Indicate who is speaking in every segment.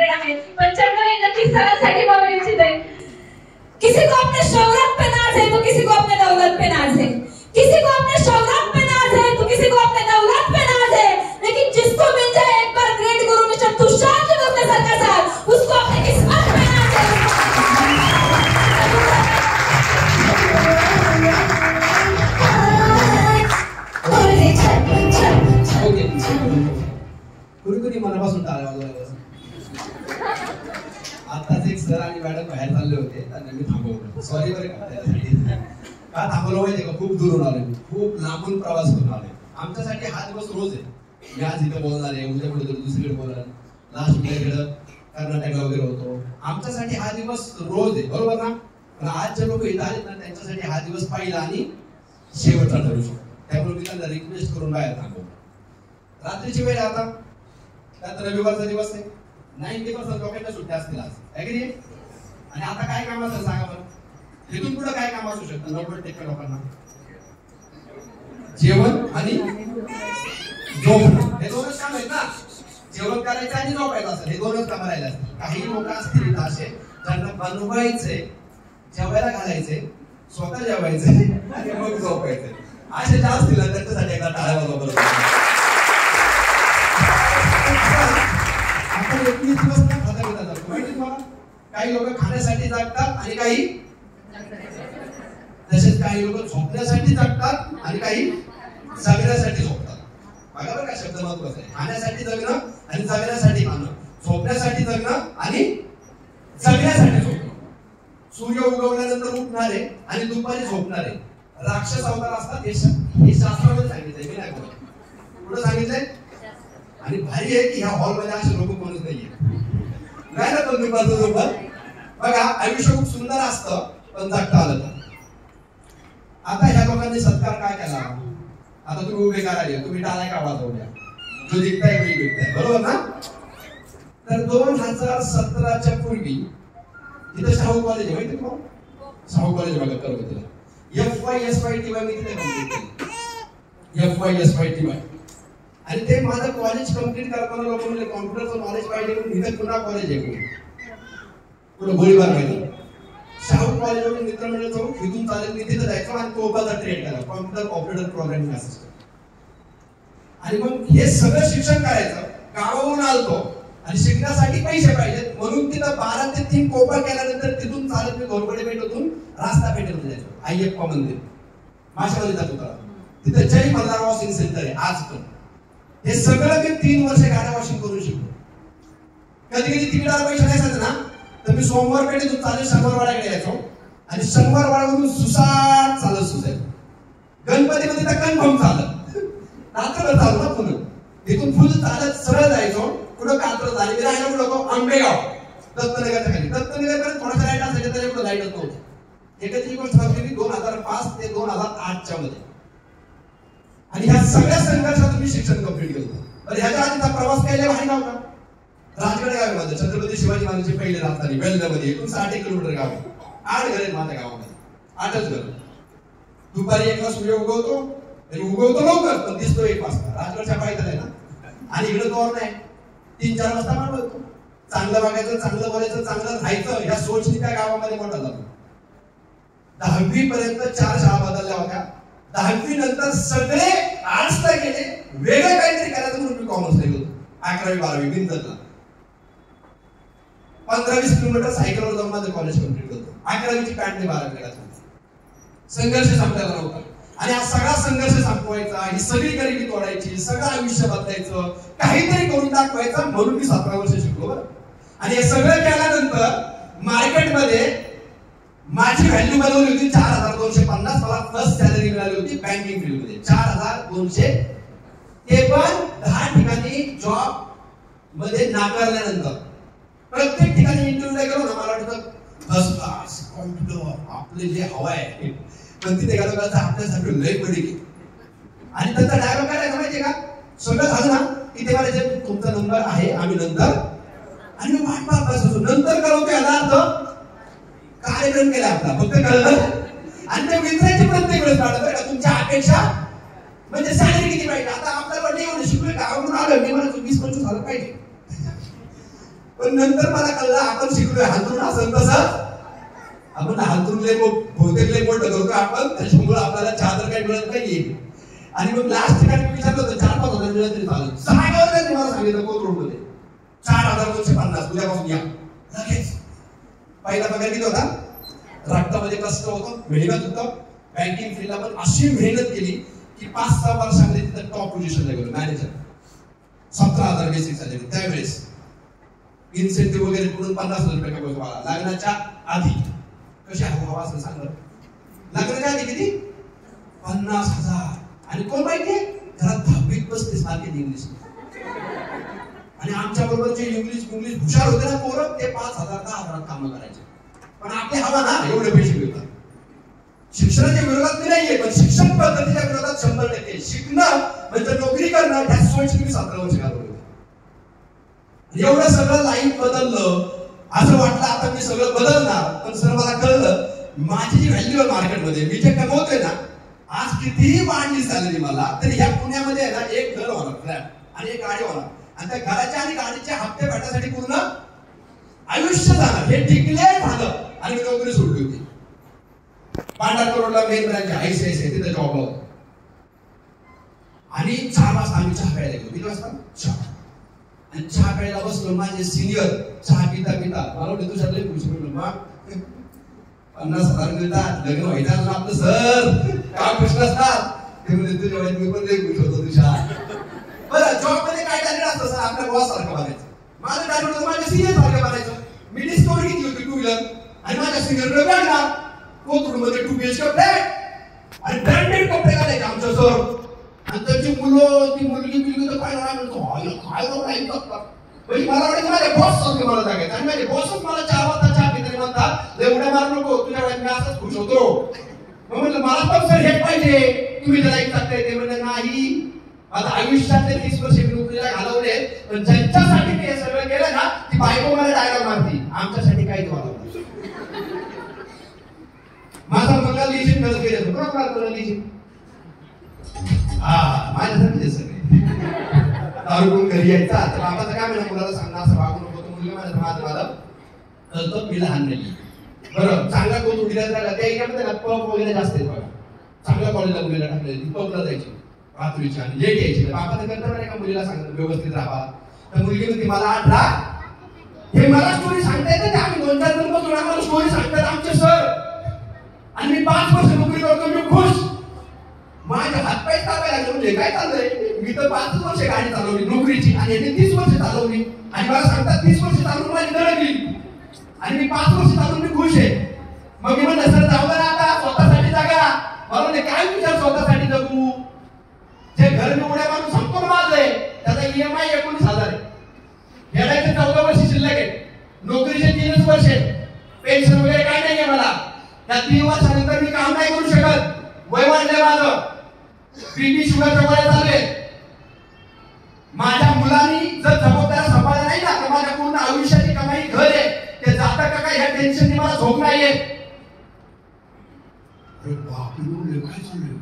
Speaker 1: Grade आहे, पण चंद्र नक्की सरांसाठी बोलू इच्छिते। किसी को अपने शौहरत पे नाज है तो किसी को अपने दौलत पे नाज है, किसी को अपने शौहरत पे नाज है तो किसी को अपने दौलत पे नाज है, लेकिन जिसको मिल जाए एक बार ग्रेट गुरु मिस्टर तुषार जी दोस्त सर का साथ, उसको अपनी किस्मत पे नाज है।
Speaker 2: कुणी मनापासून टाळ्या वाजवायला आताच एक सर आणि मॅडम बाहेर चालले होते, त्यांना मी थांबवलं, सॉरी बरं का त्यासाठी। का थांबवलं माहिती का, खूप दूरून आलोय मी, खूप लांबून प्रवास करून आलोय। आमच्यासाठी हा दिवस रोज आहे, मी आज इथं बोलणार आहे, उद्या कुठे दुसरीकडे बोलणार, लास्ट उद्याकडे कर्नाटकला वगैरे होतो, आमच्यासाठी हा दिवस रोज आहे, बरोबर ना? पण आज जे लोक इथं आलेत ना त्यांच्यासाठी हा दिवस पहिला आणि शेवटचा ठरू शकतो, त्यामुळे मी त्यांना रिक्वेस्ट करून बाहेर थांबवलं। रात्रीची वेळ आता, त्यात रविवारचा दिवस आहे, 90% लोकांना सुट्ट्या असतील आज, ऍग्री? आणि आता काय काम असेल सांगा बरं, इथून पुढे काय काम असू शकतं 90% लोकांना? जेवण आणि झोपणं, हे दोनच काम आहेत ना। जेवण करायचं आणि झोपायचं असेल, हे दोनच काम राहिले असतील। काही लोक असतील असे ज्यांना बनवायचे, जेवायला घालायचे, स्वतः जेवायचे आणि मग झोपायचे, असे जास्त असतील ना त्यांच्यासाठी एकदा टाळ्या वाजवा बरोबर। आपण 21 दिवस ना खाता पिता जातो, माहिती तुम्हाला? काही लोक खाण्यासाठी जागतात आणि काही तसेच काही लोक झोपण्यासाठी जागतात आणि काही जगण्यासाठी झोपतात। बघा बरं का, शब्द महत्त्वाचा आहे, खाण्यासाठी जगणं आणि जगण्यासाठी खाणं, झोपण्यासाठी जगणं आणि जगण्यासाठी झोपणं। सूर्य उगवल्यानंतर उठणारे आणि दुपारी झोपणारे राक्षस अवतार असतात, हे शास्त्रामध्ये सांगितलंय, मी नाही बोलत। कुठं सांगितलंय? आणि भारी आहे की ह्या हॉलमध्ये असे लोक कोणच नाहीये, नाही ना? पण दुपारचं झोपत बघा, आयुष्य खूप सुंदर असतं पण जगता आलं तर। आता ह्या लोकांनी सत्कार काय केला? आता तुम्ही उभे करायला, तुम्ही टाळ्या का वाजवल्या? जो दिखताय वही दिखताय, बरोबर ना? तर 2017च्या पूर्वी इथे शाहू कॉलेज आहे, माहिती तुम्हाला? शाहू कॉलेज बघा करत तिला FYSYTY मी तिथे कंप्लीट केली, FYSYTY। आणि ते माझं कॉलेज कंप्लीट करताना लोक म्हणजे कॉम्प्युटरचं नॉलेज पाहिजे म्हणून इथे पुन्हा कॉलेज आहे, पुढे गोळीबार पाहिजे। शाहू कॉलेजमध्ये मित्रमंडळ जाऊन इथून चालेल मी तिथे जायचो आणि तोपाचा ट्रेड केला, कॉम्प्युटर ऑपरेटर प्रोग्रामिंग असिस्टंट। आणि मग हे सगळं शिक्षण करायचं, गावावरून आलतो आणि शिकण्यासाठी पैसे पाहिजेत म्हणून तिथं 12 ते 3 कोपा केल्यानंतर तिथून चालत मी घोरपडे पेठेतून रास्ता पेठेमध्ये जायचो, अय्यप्पा मंदिर माशावली जात होता, तिथे जय मल्हार वॉशिंग सेंटर आहे आज पण। हे सगळं मी 3 वर्ष गाड्या वॉशिंग करून शिकलो। कधी कधी तिकीटाला पैसे नसायचे ना तर मी सोमवार पेठेतून चालत शनिवारवाड्याकडे यायचो आणि शनिवारवाड्यावरून सुसाट चालत सुसायचो, गणपतीमध्ये तर कन्फर्म चालत, रात्रभर चालू ना पुन्हा, इथून फुल चालत सरळ जायचो। कुठं कात्र झाली, मी राहिलो कुठं आंबेगाव, दत्तनगरच्या खाली, दत्तनगरपर्यंत थोडासा लाईट असायचं, तरी कुठं लाईटच नव्हतं। एकच गोष्ट सांगते, 2005 ते 2008च्या मध्ये। आणि ह्या सगळ्या संघर्षातून मी शिक्षण कंप्लीट केलं। तर ह्याच्या आधीचा प्रवास केला भारी नव्हता। राजगड गाव माझं, छत्रपती शिवाजी महाराजांची पहिली राजधानी, वेल्ल्यामध्ये इथून 60 किलोमीटर गाव आहे, 8 घर आहेत माझ्या गावामध्ये, 8च घर। दुपारी 1 ला सूर्य उगवतो, उगवतो लवकर पण दिसतो 1 वाजता, राजगडच्या पायथ्याला आहे ना। आणि इकडे तोर नाही, 3-4 वाजता मारतो। चांगलं बघायचं, चांगलं बोलायचं, चांगलं राहायचं, ह्या सोचनी त्या गावामध्ये मोठा झाला। 10वी पर्यंत 4 शाळा बदलल्या होत्या, 10वी नंतर सगळे आर्ट्सला गेले, वेगळं काहीतरी करायचं म्हणून मी कॉमर्सला गेलो। 11वी 12वी बिनजतला 15-20 किलोमीटर सायकलवर जाऊन माझं कॉलेज कंप्लीट करतो। 11वीची पॅन्ट मी 12वी घातली, संघर्ष संपलेला नव्हता। आणि हा सगळा संघर्ष संपवायचा, ही सगळी गरिबी तोडायची, सगळं आयुष्य बदलायचं, काहीतरी करून दाखवायचं म्हणून मी 17 वर्ष शिकलो बरं। आणि हे सगळं केल्यानंतर मार्केटमध्ये माझी व्हॅल्यू बनवली होती 4250, मला फर्स्ट सॅलरी मिळाली होती बँकिंग फील्डमध्ये 4200, ते पण 10 ठिकाणी जॉब मध्ये नाकारल्यानंतर। प्रत्येक ठिकाणी इंटरव्ह्यूला गेलो ना, मला वाटतं फर्स्ट क्लास कॉम्प्युटर आपले जे हवा आहे, पण तिथे गेलो का आपल्यासाठी लय पडी की। आणि त्याचा डायलॉग काय आहे माहितीये का, सगळं झालं ना की ते मला जे तुमचा नंबर आहे आम्ही नंतर, आणि मी वाट पाहत बसतो नंतर करू, याचा अर्थ कार्यक्रम केला आपला, फक्त कळलं। आणि ते विचारायचे प्रत्येक वेळेस वाटत का तुमच्या अपेक्षा म्हणजे सॅलरी किती पाहिजे। आता आपल्याला एवढं शिकलोय, गावाकडून आलो, मी मला 20-25 झालं पाहिजे, पण नंतर मला कळलं आपण शिकलोय हातरून असं तसं आपण हातरूनले बहुतेकले मोठं करतो आपण, त्याच्यामुळे आपल्याला 4 तर काही मिळत नाहीये. आणि मग लास्ट ठिकाणी मी विचारलं होतं 4-5 हजार मिळत तरी चालेल. 6 गावात तुम्हाला सांगितलं कोथरूडमध्ये 4,250 उद्यापासून या लगेच. पहिला पगार किती होता? रक्तामध्ये कष्ट होतं, मेहनत होतं. बँकिंग फील्डला पण अशी मेहनत केली की 5-6 वर्षामध्ये तिथं टॉप पोझिशनला गेलो मॅनेजर. 17,000 बेसिक सॅलरी त्यावेळेस. इन्सेंटिव्ह वगैरे करून 50,000 रुपये कमवतो मला लग्नाच्या आधी. कशी हवा असं सांगलं लग्नाच्या आधी किती? 50,000. आणि कोण माहितीये घरात 10वीत बसतेच मार्केट इंग्लिश. आणि आमच्या बरोबर जे इंग्लिश हुशार होते ना पोरं ते 5,000-10,000 कामं करायचे. पण आपली हवा ना एवढे पैसे मिळतात. शिक्षणाच्या विरोधात मी नाहीये, पण शिक्षण पद्धतीच्या विरोधात 100% शिकणं म्हणजे नोकरी करणं ह्या सोयीची मी 17 वर्ष घालवली. एवढं सगळं लाईफ बदललं. असं वाटलं आता मी सगळं बदलणार, पण सर मला कळलं माझी जी व्हॅल्यू आहे मार्केटमध्ये मी जे कमवतोय ना आज कितीही वाढली सॅलरी मला तरी ह्या पुण्यामध्ये आहे ना एक घर होणार फ्लॅट आणि एक गाडी होणार. आणि त्या घराच्या आणि गाडीचे हप्ते भेटण्यासाठी पूर्ण आयुष्य जाणार हे डिक्लेअर झालं. आणि मी नोकरी सोडली होती. पांढरपूर रोडला मेन ब्रँच ICICI तिथे जॉबला होतो. आणि 4 वाजता आम्ही चहा प्यायला गेलो. किती वाजता? 4. आणि चहा प्यायला बसलो. माझे सिनियर चहा पिता मला वाटतं तुझ्या लई खुश मिळलो. मग 50,000 मिळतात लग्न व्हायचं ना आपलं सर काय प्रश्न असतात ते म्हणजे तुझ्या वेळेस मी पण लई खुश होतो तुझ्या. बरं जॉब मध्ये काय टार्गेट असतं सर? आपल्या बॉस सारखं बनायचं. माझं टार्गेट होतं माझ्या सिनियर सारखं बनायचं. मी डिस्कवर घेतली होती 2 व्हीलर आणि माझ्या सिनियरकडे बॅगणार कोथरूडमध्ये 2 BHK फ्लॅट आणि ब्रँडेड कपडे घालायचे आमचं सर. आणि त्याची मुलं ती मुलगी तर काय नाही करतात. म्हणजे मला वाटतं माझ्या बॉस सारखे मला जागायचं. आणि माझे बॉसच मला 4 वाजता चहा पिताना म्हणतात एवढ्या मार नको तुझ्या वेळेस मी असंच खुश होतो. मग म्हटलं मला पण सर हेच पाहिजे तुम्ही जरा एक टाकताय ते म्हणजे नाही. माझं आयुष्यातले 30 वर्ष मी नोकरीला घालवले, पण ज्यांच्यासाठी मी हे सगळं केलं ना ती बायको मला डायलॉग मारती आमच्यासाठी काय तुम्हाला. माझा मुलगा लिहिशील गरज केलं बरोबर तुला लिहिशील माझ्यासाठी सगळे दारू करून घरी यायचा तर बाबाचं काय म्हणा मुलाला सांगणार असं वागू नको. तो मुलगा माझं तर मी लहान नाही. बरं चांगला कोण उडीला झाला त्या एरियामध्ये ना पब वगैरे जास्त आहेत बघा. चांगल्या कॉलेजला मुलीला टाकले ती पबला जायची रात्रीची आणि लेट यायची. बाबा तर करता का मुलीला सांगत व्यवस्थित राहा. तर मुलगी म्हणते मला 8 लाख हे मला स्टोरी सांगता येते ते आम्ही 2-4 जण बसून आम्हाला स्टोरी सांगतात आमचे सर. आणि मी 5 वर्ष नोकरी करतो मी खुश. माझे हातपाय तापायला लागले म्हणजे काय चाललंय. मी तर 5 वर्ष गाडी चालवली नोकरीची आणि यांनी 30 वर्ष चालवली. आणि मला सांगतात 30 वर्ष चालवून माझी दळली आणि मी 5 वर्ष चालवून मी खुश आहे. मग मी म्हणलं सर जाऊ दे आता स्वतःसाठी जागा. मला म्हणजे काय विचार स्वतःसाठी जगू. जे घर मी उड्या मारून संपूर्ण माझं त्याचा EMI 19,000 आहे. फेडायचे 14 वर्ष शिल्लक आहे. नोकरीचे 3च वर्ष आहे. पेन्शन वगैरे काय नाहीये मला. त्या 3 वर्षानंतर मी काम नाही करू शकत. वय वाढलंय माझं. BP शुगरच्या गोळ्या चालू आहेत. माझ्या मुलांनी जर जबाबदाऱ्या सांभाळल्या नाही ना तर माझ्या पूर्ण आयुष्याची कमाई घर आहे ते जातं का काय ह्या टेन्शनने मला झोप नाहीये. अरे बापरे काय चाललंय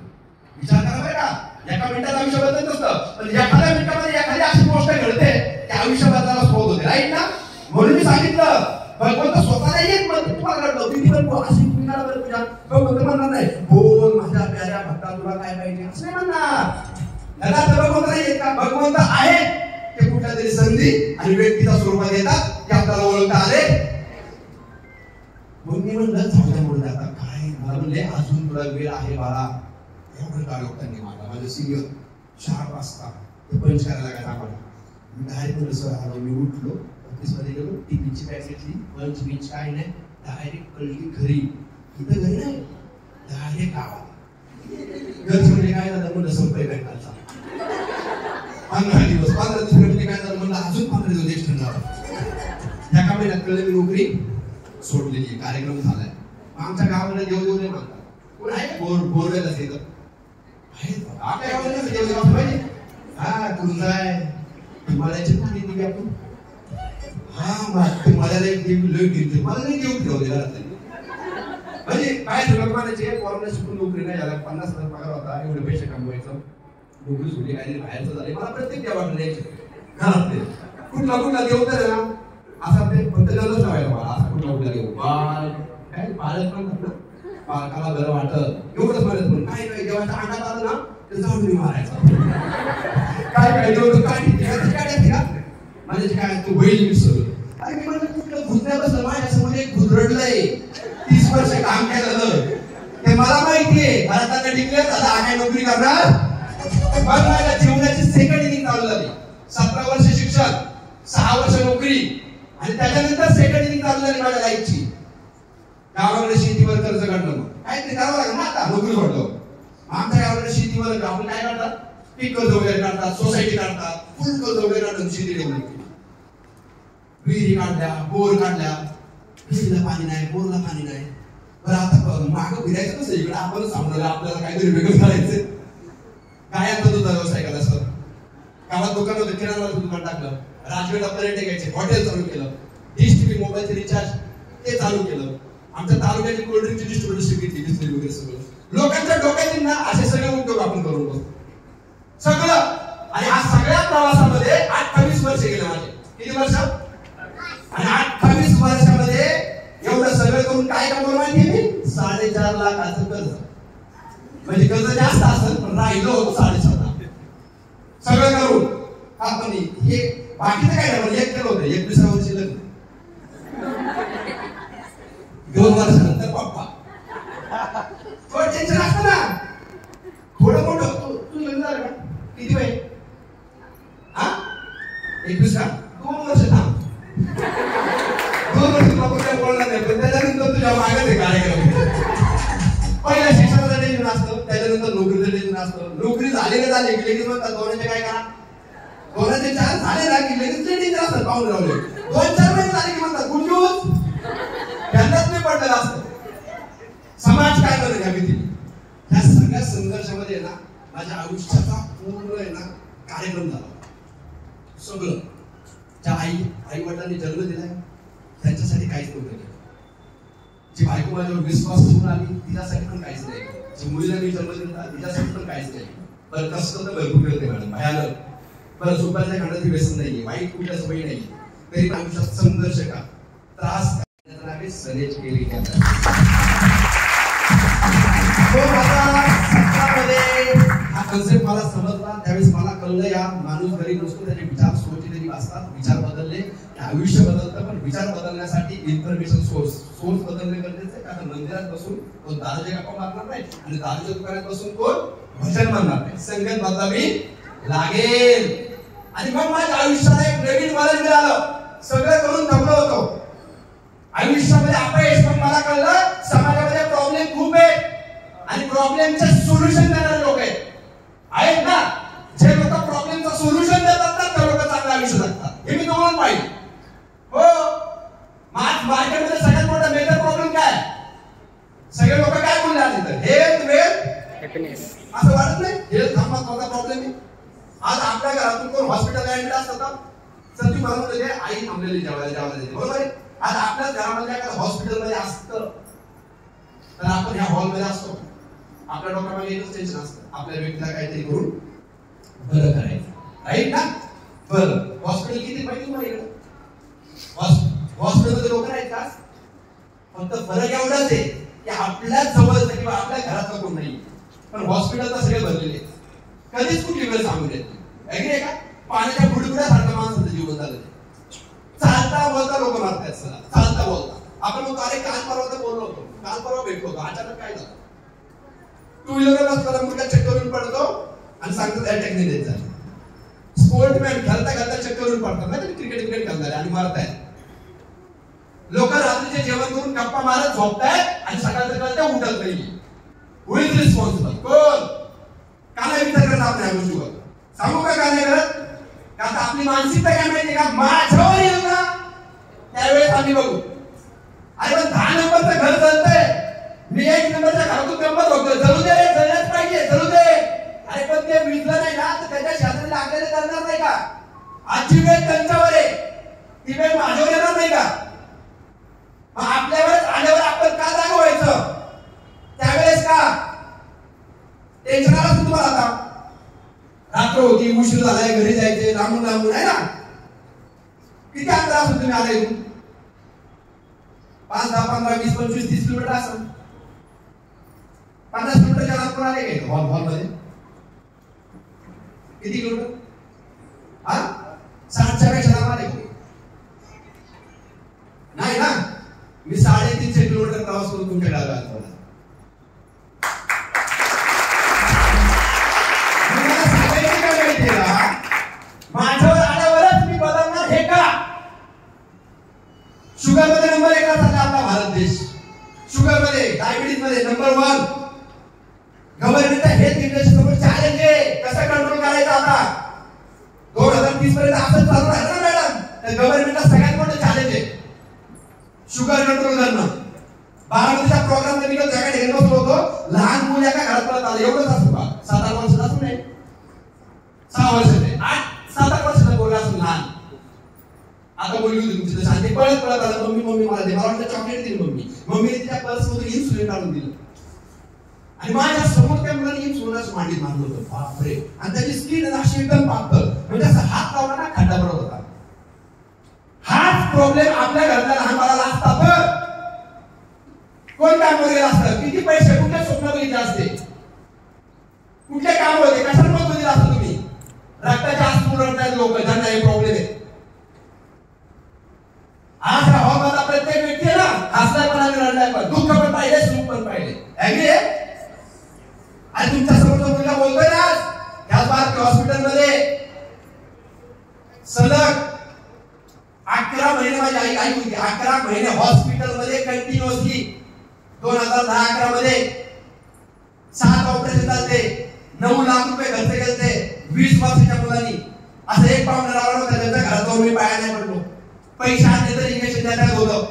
Speaker 2: विचार करा बरं का. एका मिनिटात आयुष्य बदलत नसतं पण एखाद्या मिनिटामध्ये एखादी अशी गोष्ट घडते त्या आयुष्य बदलायला स्रोत होते राईट ना. म्हणून मी सांगितलं भगवंत स्वतःला येत म्हणते तुम्हाला घडलं किती पण अशी तुम्हाला बरं तुझ्या भगवंत म्हणणार नाही बोल माझ्या प्याऱ्या भक्ता तुला काय पाहिजे असं नाही म्हणणार. त्याला भगवंत नाही येत का. भगवंत आहे ते कुठल्या तरी संधी आणि व्यक्तीचा स्वरूपात येतात ते आपल्याला ओळखता आले. मग मी म्हणलं झाल्या म्हणून आता काय मला म्हणले अजून तुला वेळ आहे बाळा. एवढं डायलॉग त्यांनी मारला. माझे सिनियर 4 वाजता ते पंच करायला काय दाखवलं. मी डायरेक्ट म्हणलं सर आलो. मी उठलो ऑफिसमध्ये गेलो टिफिनची बॅग घेतली पंच बिंच काय नाही डायरेक्ट कळली घरी. इथं घरी नाही डायरेक्ट गावात. घरचे म्हणजे काय झालं म्हणलं संपय काय कालचा 15 दिवस 15 दिवस म्हणजे काय झालं म्हणलं अजून 15 दिवस एक्स्ट्रा जावं. एका महिन्यात कळलं मी नोकरी सोडलेली. कार्यक्रम झालाय. आमच्या गावाला देव नाही म्हणतात कोण आहे बोरवेल असेल आपल्या गावाला देव पाहिजे. हा तुझा आहे हिमालयाची पाणी दिली आपण. हा मला लई मला नाही देऊ ठेवलेला म्हणजे काय सगळं म्हणायचे पोरांना शिकून नोकरी नाही झाला 50,000 पगार होता एवढे पैसे कमवायचं नोकरी सोडली काहीतरी बाहेरचं झाले. मला प्रत्येक देवाकडे द्यायचे घरातले कुठला देव तर ना फक्त गरज लावायला मला असं कुठला उठला घेऊ बाल काय बालक म्हणतात ना बालकाला बरं वाटत एवढंच म्हणत म्हणून काय नाही जेव्हा अंगात आलं ना ते जाऊन मारायचं काय काय देऊ काय काय का म्हणजे काय तू होईल सगळं अरे मी म्हणलं कुठलं भुतण्या बसलं माझ्यासमोर एक भुतरडलंय 30 वर्ष काम केलं ते मला माहितीये भारताला डिक्लेअर आता आम्ही नोकरी करणार मग माझ्या जीवनाची सेकंड इनिंग चालू झाली 17 वर्ष शिक्षण 6 वर्ष नोकरी आणि त्याच्यानंतर सेकंड इनिंग चालू झाली माझ्या लाईफची गावाकडे शेतीवर कर्ज काढलं मग काहीतरी करावं लागेल ना आता नोकरी सोडलो आमच्या गावाकडे शेतीवर आपण काय काढतात पीक कर्ज वगैरे काढतात सोसायटी काढतात फुल कर्ज वगैरे काढतात शेती डेव्हलपमेंट विहिरी काढल्या बोर काढल्या विहिरीला पाणी नाही बोरला पाणी नाही बरं आता मागं फिरायचं कसं इकडे आपणच सांगणार आपल्याला काहीतरी वेगळं करायचं काय आता तुझा व्यवसाय करायचा सर गावात दुकान होतं किराणा दुकान टाकलं राजवेला पर्यटक घ्यायचे हॉटेल चालू केलं डिश टीव्ही मोबाईलचे रिचार्ज ते चालू केलं आमच्या तालुक्याची कोल्ड्रिंकची डिस्ट्रीब्युशन घेतली बिस्लरी वगैरे सगळं लोकांच्या डोक्यात ना असे सगळे उद्योग आपण करून बसतो सगळं आणि हा सगळ्या प्रवासामध्ये 28 वर्ष गेले माझे किती वर्ष आणि 28 वर्षामध्ये एवढं सगळं करून काय कमवलं माहिती मी 4.5 लाखाचं कर्ज म्हणजे कर्ज जास्त असेल पण राहिलो होतो 7.5 लाख सगळं करून आपण हे बाकीचं काय नाही एक केलं होतं 21 वर्षी लग्न 2 वर्षानंतर पप्पा थोडं टेन्शन असतं ना थोडं मोठं तू लग्न झालं का किती वय हा 21 का 2 वर्ष थांब 2 वर्ष नको काय बोलणार नाही पण त्याच्यानंतर तुझ्या मागत आहे कार्यक्रम पहिल्या शिक्षणाचं टेन्शन असतं त्याच्यानंतर नोकरीचं टेन्शन असतं नोकरी झाली ना झाली की लगेच म्हणतात दोनाचे काय करा दोनाचे 4 झाले ना की लगेच टेन्शन असतं पाहून राहले 2-4 महिने झाले की म्हणतात गुड न्यूज त्यांनाच नाही पडलेलं असतं समाज काय करत या भीती ह्या सगळ्या संघर्षामध्ये ना माझ्या आयुष्याचा पूर्ण आहे ना कार्यक्रम झाला सगळं ज्या आई वडिलांनी जन्म दिलाय त्यांच्यासाठी काहीच नव्हतं केलं जी बायको माझ्यावर विश्वास ठेवून आली तिच्यासाठी पण काहीच नाही जी मुलीला मी जन्म दिला तिच्यासाठी पण काहीच नाही बरं कष्ट तर भरपूर केलं मॅडम भयानक बरं सुपारीच्या खंडाची व्यसन नाहीये वाईट कुठल्या सवयी नाहीये तरी आयुष्यात संघर्ष का त्रास सनेज केली हा कन्सेप्ट मला समजला त्यावेळेस मला कळलं या माणूस गरीब नसतो त्याचे विचार सोचलेली असतात विचार बदलले आयुष्य बदलतं पण विचार बदलण्यासाठी इन्फॉर्मेशन सोर्स बदलणे गरजेचं आहे कारण मंदिरात बसून कोण दारूच्या गप्पा मारणार नाही आणि दारूच्या दुकानात बसून कोण भजन म्हणणार नाही संगत बदलावी लागेल आणि मग माझ्या आयुष्याला एक नवीन वळण मिळालं सगळं करून थकलो होतो आयुष्यामध्ये अपयश पण मला कळलं समाजामध्ये प्रॉब्लेम खूप आहे आणि प्रॉब्लेमचे सोल्युशन देणारे लोक आहेत ना जे लोक प्रॉब्लेमचं सोल्युशन देतात ना ते लोक चांगलं आयुष्य जगतात हे मी तुम्हाला पाहिजे हो मार्केटमध्ये सगळ्यात मोठा मेजर प्रॉब्लेम काय सगळे लोक काय बोलले आज इथं हेल्थ वेल्थ हॅपीनेस असं वाटत नाही हेल्थ हा महत्त्वाचा प्रॉब्लेम आहे आज आपल्या घरातून कोण हॉस्पिटल ऍडमिट असतात तर ती म्हणत होते आई थांबलेली जेवायला देते बरोबर आहे आज आपल्याच घरामध्ये एखादं हॉस्पिटलमध्ये असतं तर आपण ह्या हॉलमध्ये असतो आपल्या डोक्यामध्ये एकच टेन्शन असतं आपल्या व्यक्तीला काहीतरी करून बरं करायचं राईट ना बरं हॉस्पिटल किती माहिती तुम्हाला इकडं हॉस्पिटलमध्ये लोक नाहीत का फक्त फरक एवढाच आहे की आपल्याच जवळचं किंवा आपल्या घरातलं कोण नाही पण हॉस्पिटलला सगळे भरलेले कधीच कुठली वेळ सांगू देत नाही आहे का पाण्याच्या बुडबुड्यासारखं माणसाचं जीवन झालं चालता बोलता लोक मारतात सर चालता बोलता आपण म्हणतो अरे काल परवा बोललो होतो काल परवा भेटलो होतो अचानक काय झालं टू व्हीलर असताना मुलगा चक्करून पडतो आणि सांगतो अटॅक नाही देत झालं स्पोर्टमॅन खेळता चक्करून पडतात ना क्रिकेट खेळतात आणि मारतायत लोक रात्रीचे जेवण करून गप्पा मारत झोपतायत आणि सकाळचं उठत नाही हु इज रिस्पॉन्सिबल कोण का नाही विचार करत आपण या गोष्टीवर सांगू का नाही करत का आपली मानसिकता काय माहिती का माझ्यावर येईल ना त्यावेळेस आम्ही बघू अरे पण 10 नंबरचं घर चालतंय मी 1 नंबरच्या घरातून गंमत होतो जळू दे जळल्याच पाहिजे जळू दे अरे पण ते विजलं नाही ना तर त्याच्या शेजारी लागलेले करणार नाही का आजची वेळ त्यांच्यावर आहे ती वेळ माझ्यावर येणार नाही का मग आपल्यावर आल्यावर आपण का जागं व्हायचं त्यावेळेस का टेन्शन आलं तुम्हाला आता रात्र होती उशीर झालाय घरी जायचे लांबून आहे ना किती अंतर असून तुम्ही आले 5, 10, 15, 20, 25, 30 किलोमीटर असेल. 50 किलोमीटरच्या लांब कोण आले काय हॉल मध्ये? किती किलोमीटर? 60च्या पेक्षा लांब आले नाही ना. मी 350 किलोमीटर प्रवास करून तुमच्या गावात आलो. माझ्यावर आल्यावरच मी बदलणार हे का? शुगर मध्ये नंबर 1 ला झाला आपला भारत देश. शुगर मध्ये, डायबिटीज मध्ये नंबर 1. गव्हर्नमेंटचा हेल्थ इंडस्ट्री समोर चॅलेंज आहे. कसं कंट्रोल करायचं आता? 2030 पर्यंत असंच चालू राहिलं ना मॅडम, तर गव्हर्नमेंटला सगळ्यात मोठं चॅलेंज आहे शुगर कंट्रोल करणं. 12 प्रोग्राम मध्ये मी जगात घेऊन बसलो होतो. लहान मुलं एका घरात पळत आलं, एवढंच असतं बा, 7-8 वर्षाचं असं नाही, 6 वर्षाचे, 8-7 वर्षाचा पोरगा असं लहान. आता बोलली होती तुमची तर शांती, पळत आलं, मम्मी मला दे. मला वाटतं चॉकलेट दिली मम्मीने तिच्या पर्स मधून इन्सुलिन काढून दिलं आणि माझ्या समोर त्या मुलाने इन्सुलिन मांडीत बांधलं होतं. बापरे. आणि त्याची स्किन अशी एकदम पातळ, म्हणजे असं हात लावला ना खड्डा पडत होता. हाच प्रॉब्लेम आपल्या घरातल्या लहान बाळाला असता तर कोण काम वगैरे असतं? किती पैसे, कुठले स्वप्न बघितले असते, कुठले काम होते, कशाला मत दिलं असतं तुम्ही? रक्ताच्या आसू रडतात लोक ज्यांना हे प्रॉब्लेम आहे. आज हा हवामानाचा प्रत्येक व्यक्ती आहे ना, हसलाय पण आणि रडलाय पण, दुःख पण पाहिले, सुख पण पाहिले. ऍग्री आहे? आणि तुमच्या समोरचा मुलगा बोलतोय ना, ह्याच भारती हॉस्पिटलमध्ये सलग 11 महिने माझी आई होती. 11 महिने हॉस्पिटलमध्ये कंटिन्युअसली. 2010-11 मध्ये 7 ऑपरेशन झाले, 9 लाख रुपये खर्च केले 20 वर्षाच्या मुलांनी. असं एक पाहुणा लावला होता त्यांच्या घरात जाऊन मी पाया नाही पडलो. पैसे आणले तर इंजेक्शन द्यायला होतं.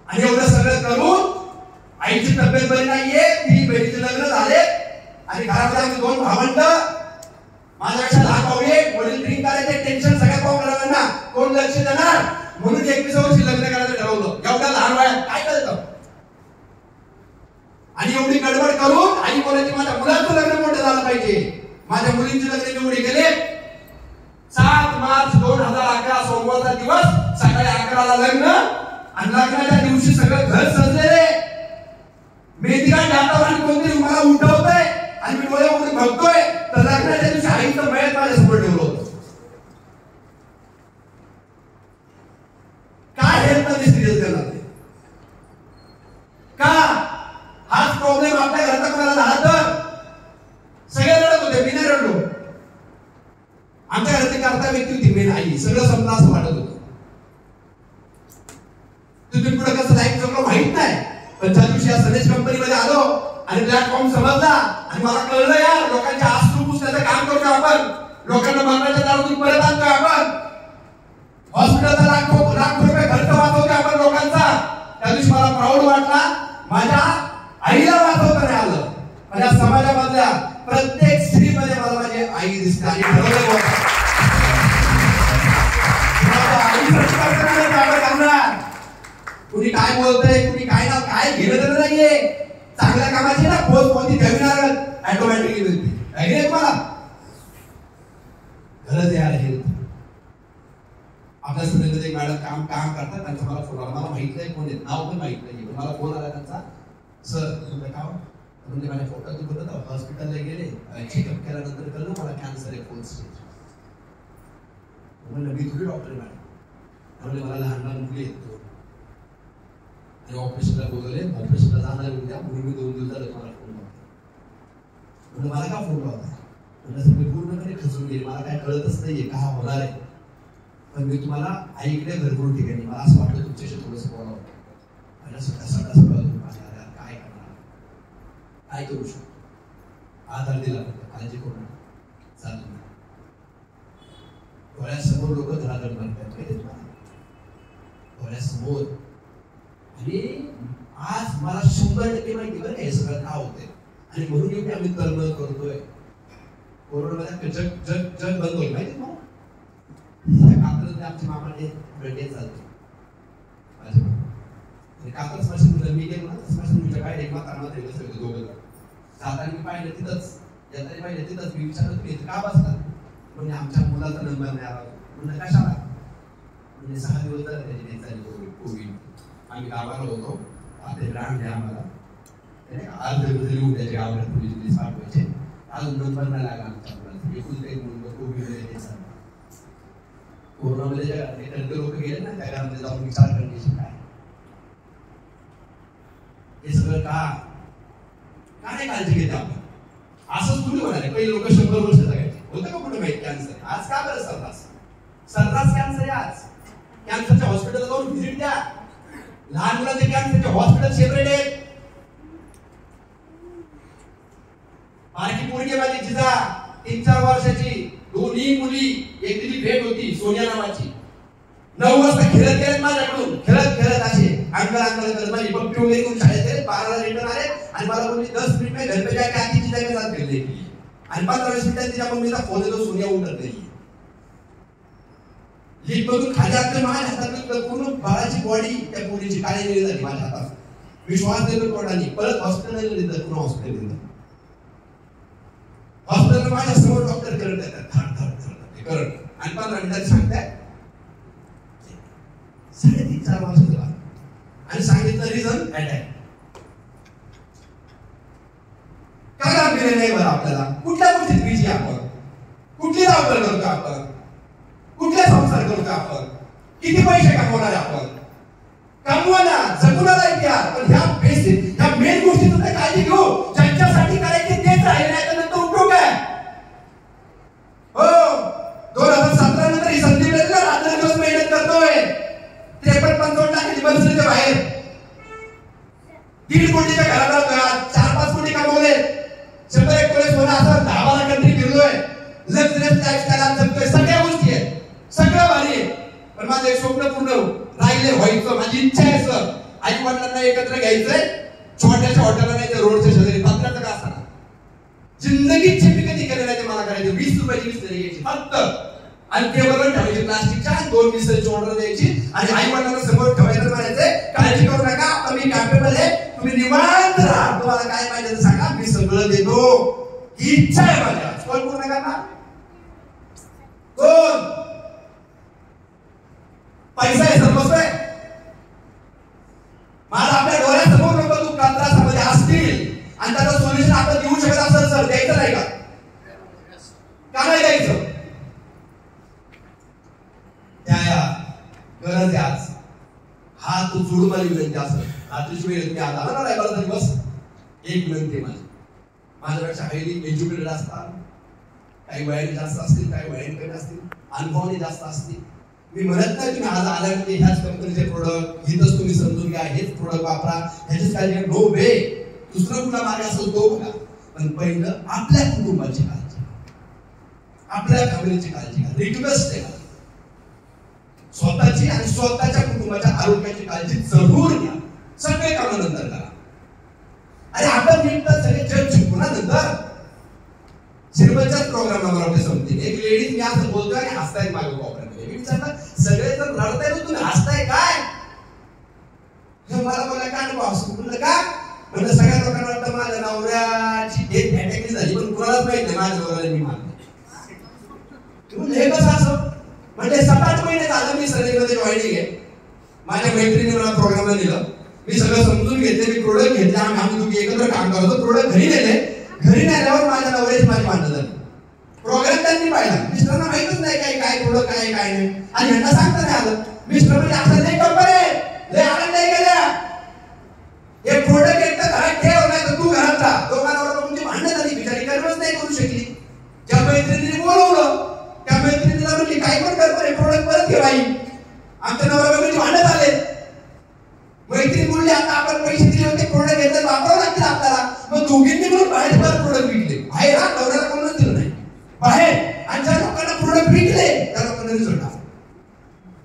Speaker 2: आणि एवढं सगळं करून आईची तब्येत बरी नाहीये, 3 बहिणीचे लग्न झाले आणि घरामध्ये आम्ही 2 भावंड. माझ्यापेक्षा लहान भाऊ एक, वडील ड्रिंक करायचे, टेन्शन सगळ्या पाहुण्याला, कोण लक्ष देणार? म्हणून 21 वर्षी लग्न करायचं ठरवलं. एवढ्या लहान वयात काय कळतं? आणि एवढी गडबड करून आई बोलायची माझ्या मुलाचं लग्न मोठं झालं पाहिजे. माझ्या मुलींचे लग्न निवडी गेले. 7 मार्च 2011 सोमवारचा दिवस, सकाळी 11ला लग्न आणि लग्नाच्या दिवशी सगळं घर सजलेले. मेहंदीला जाता आणि कोणतरी मला उठवतंय आणि मी डोळे उघडून बघतोय तर लग्नाच्या दिवशी आईचं मयत माझ्या समोर ठेवलं होतं. काय हेल्थ मध्ये सिरियस करणार ते का? हाच प्रॉब्लेम आपल्या घरात कोणाला झाला तर सगळे रडत होते, मी नाही रडलो. आमच्या घरातली करता व्यक्ती होती मेन आई. सगळं संपलं असं वाटत होतं. तिथून पुढे कसं लाईफ जगलो माहित नाही, पण ज्या दिवशी या सनेज कंपनीमध्ये आलो आणि प्लॅटफॉर्म समजला आणि मला कळलं यार लोकांच्या आसरू पुसण्याचं काम करतो आपण, लोकांना मरणाच्या दारातून परत आणतोय आपण, हॉस्पिटलचा लाख रुपये खर्च वाचवतोय आपण लोकांचा. त्या दिवशी मला प्राऊड वाटला. माझ्या आईला वाचवता नाही आलं, माझ्या समाजामधल्या प्रत्येक स्त्रीमध्ये मला माझी आई दिसते. आणि ठरवलं कुणी काय बोलतंय, कुणी काय ना काय घेणं देणं नाहीये. चांगल्या कामाची ना पोस्ट कोणती ठेवणार ऑटोमॅटिकली मिळते. ऐकले मला गरज यार हे. आपल्या संस्थेमध्ये एक मॅडम काम करतात, त्यांचा मला फोन आला. मला माहित नाही कोण आहे, नाव पण माहित नाही, पण मला फोन आला त्यांचा. सर तुमचं काम म्हणजे माझ्या फोटो बोलत हॉस्पिटलला गेले, चेकअप केल्यानंतर कळलं मला कॅन्सर आहे 4th स्टेज. म्हणलं मी थोडी डॉक्टर मॅडम. म्हणजे मला लहान मुली येतो आणि ऑपरेशनला बोलवले. ऑपरेशनला जाणार उद्या, म्हणून मी 2 दिवसाला मला फोन लावला. म्हणजे मला का फोन लावता? म्हणजे मी पूर्णपणे खचून गेले. मला काय कळतच नाहीये काय होणार आहे, पण मी तुम्हाला ऐकले भरपूर ठिकाणी. मला असं वाटलं तुमच्याशी थोडंसं बोलावं. काय करणार, काय करू शकतो? आधार दिला फक्त, काळजी करू नका, चालू नका. डोळ्यासमोर लोक धडाधड मारतात माहिती तुम्हाला, डोळ्यासमोर. आणि आज मला 100% माहिती बरं हे सगळं का होते. आणि म्हणून एवढी आम्ही तळमळ करतोय. कोरोनामध्ये जग जग जग बंद होईल माहिती तुम्हाला. आमच्या मामाने बर्थडे चालतो कातर स्मशान मी गेलो ना, स्मशान काय एक मातामध्ये सगळे दोघं जाताना मी पाहिलं तिथंच, येताना पाहिलं तिथंच. मी विचारलं तुम्ही इथं का बसला? म्हणजे आमच्या मुलाचा नंबर नाही आला. म्हणजे कशाला? म्हणजे 6 दिवस झाले त्याची डेथ झाली कोविड. आम्ही गावाला होतो, आपले ग्राम द्या आम्हाला अर्ध लिहून त्याचे गावाला पोलीस पाठवायचे. अजून नंबर नाही लागला आमच्या मुलाचा, एकूण एक मुलगा कोविड कोरोनामध्ये ज्या लोक गेले ना त्या घरामध्ये जाऊन विचार करण्याची काय हे सगळं का नाही काळजी घेते आपण. असंच तुम्ही म्हणाले पहिले लोक 100 वर्ष जगायचे, होतं का कुठं माहिती कॅन्सर? आज का बरं सर्रास कॅन्सर आहे. आज कॅन्सरच्या हॉस्पिटल जाऊन व्हिजिट द्या. लहान मुलांचे कॅन्सरचे हॉस्पिटल सेपरेट आहेत. बारकी पोरगी माझी जिजा 3-4 वर्षाची, दोन्ही मुली, एक तिची भेट होती सोनिया नावाची, 9 वाजता खेळत माझ्याकडून खेळत असे अंकल करत माझी पप्पी वगैरे करून शाळेत गेले. 12ला रिटर्न आले आणि मला बोलली 10 मिनिट में घर पे जाके आधी तिच्या साथ खेळले. आणि 15-20 मिनिटात तिच्या मम्मीचा फोन येतो, सोनिया उठत नाही. लिफ्ट मधून खाली आपल्या माझ्या हातात पूर्ण बाळाची बॉडी त्या पोरीची काळी झाली माझ्या हातात. मी श्वास देतो तोंडाने, परत हॉस्पिटलला नेलं, पुन्हा हॉस्पिटल माझ्या समोर डॉक्टर करत येतात करत आणि 15 मिनिटात सांगताय 3.5-4 वर्ष झाला आणि सांगितलं रिझन अटॅक. काय काम केलं नाही बरं आपल्याला? कुठल्या गोष्टीत बिझी आपण, कुठली धावपळ करतो आपण, कुठले संसार करतो आपण, किती पैसे कमवणार आपण, कमवा ना जगूला नाही यार. पण ह्या बेसिक ह्या मेन गोष्टी सुद्धा काळजी घेऊ. ज्यांच्यासाठी करायचे तेच राहिले नाही तर नंतर उपयोग आहे. हो 2017 नंतर ही संधी मिळाली, रात्र दिवस मेहनत करतोय. 53-55 लाखाची बसलीच्या बाहेर 1.5 कोटीच्या घराला 4-5 कोटी कमवले. 100-1 कोटी सोनं असं 10-12 कंट्री फिरलोय. लक्झरियस लाईफस्टाईल जगतोय. सगळ्या गोष्टी आहेत, सगळं भारी आहे. पण माझं एक स्वप्न पूर्ण राहिले व्हायचं, माझी इच्छा आहे सर. आई वडिलांना एकत्र घ्यायचंय, छोट्याच्या हॉटेलला नाही, रोडच्या शेजारी पत्राचं का असणार. जिंदगीत चिपी कधी केले नाही ते मला करायचं. 20 रुपयाची बिस्लरी घ्यायची फक्त आणि टेबलवर ठेवायची प्लास्टिकच्या, 2 बिस्लरीची ऑर्डर द्यायची आणि आई वडिलांना समोर ठेवायचं, म्हणायचंय काळजी करू नका, आता मी कॅपेबल आहे, तुम्ही निवांत राहा, तुम्हाला काय पाहिजे सांगा, मी सगळं देतो. ही इच्छा आहे माझ्या. कोण पूर्ण करणार? कोण? पैसा आहे सर्वस्व आहे. मला आपल्या डोळ्यासमोर लोक दुःखात त्रासामध्ये असतील आणि त्याचं सोल्युशन आपण देऊ शकत असेल सर, द्यायचं नाही का? का नाही द्यायचं? त्या गरज आहे आज. हा तू जोडून मला विनंती असेल, रात्रीची वेळ तुम्ही आता आला ना रायबाला तरी बस एक विनंती आहे माझ्यापेक्षा हायली एज्युकेटेड असतात, काही वयाने जास्त असतील, काही वयाने कमी असतील, अनुभवाने जास्त असतील. मी म्हणत नाही तुम्ही आज आला म्हणजे ह्याच कंपनीचे प्रोडक्ट हिथंच तुम्ही समजून घ्या, हेच प्रोडक्ट वापरा, ह्याचीच काळजी घ्या. नो वे. दुसरा कुठला मार्ग असेल तो बघा. पण पहिलं आपल्या कुटुंबाची काळजी, आपल्या फॅमिलीची काळजी घ्या. रिक्वेस्ट आहे स्वतःची आणि स्वतःच्या कुटुंबाच्या आरोग्याची काळजी जरूर घ्या. सगळे काम नंतर करा. अरे आपण निघतात सगळे जग शिकू ना नंतर. सिनेमाच्याच प्रोग्रामला आपले समजतील. एक लेडीज मी असं बोलतोय आणि हसतायत माझ्या कोपऱ्यामध्ये. मी विचारलं सगळे जर रडताय तर तुम्ही हसताय काय? मला बोला का नको हसू? म्हणलं का? म्हणजे सगळ्या लोकांना वाटतं माझ्या नवऱ्याची डेथ अटॅकली झाली, पण कुणालाच माहित नाही माझ्या नवऱ्याला मी मारले. हे कसं असं? म्हणजे 7-8 महिने झालं मी सर्जरीमध्ये जॉईनिंग आहे. माझ्या मैत्रिणीने मला प्रोग्रामला दिलं, मी सगळं समजून घेतले, मी प्रोडक्ट घेतले, आम्ही दोघी एकत्र काम करतो. प्रोडक्ट घरी नेले. घरी नेल्यावर माझ्या नवऱ्याची माझी भांडण झाली. प्रोग्राम त्यांनी पाहिला. मिस्टरांना माहितच नाही काय प्रोडक्ट काय काय नाही आणि ह्यांना सांगता नाही आलं. मिस्टर म्हणजे असं नाही कंपनी लय आनंद नाही केल्या. हे प्रोडक्ट एकदा घरात ठेव, नाही तर तू घरात राहा. दोघांवर तुमची भांडण झाली. बिचारी कन्व्हिन्स नाही करू शकली. ज्या मैत्रिणीने बोलवलं त्या मैत्रिणीला म्हणली काय पण कर, पण हे प्रोडक्ट परत घे बाई. आमच्या नवऱ्याबाबतीची भांडण झाले. मैत्रीण बोलली आता आपण पैसे दिले होते, प्रोडक्ट घेतले, वापरावं लागतील आपल्याला. मग दोघींनी म्हणून बाहेर प्रोडक्ट विकले. बाहेर हा नवऱ्याला कोणच दिलं नाही बाहेर. आणि ज्या लोकांना प्रोडक्ट विकले त्या लोकांना रिझल्ट आला.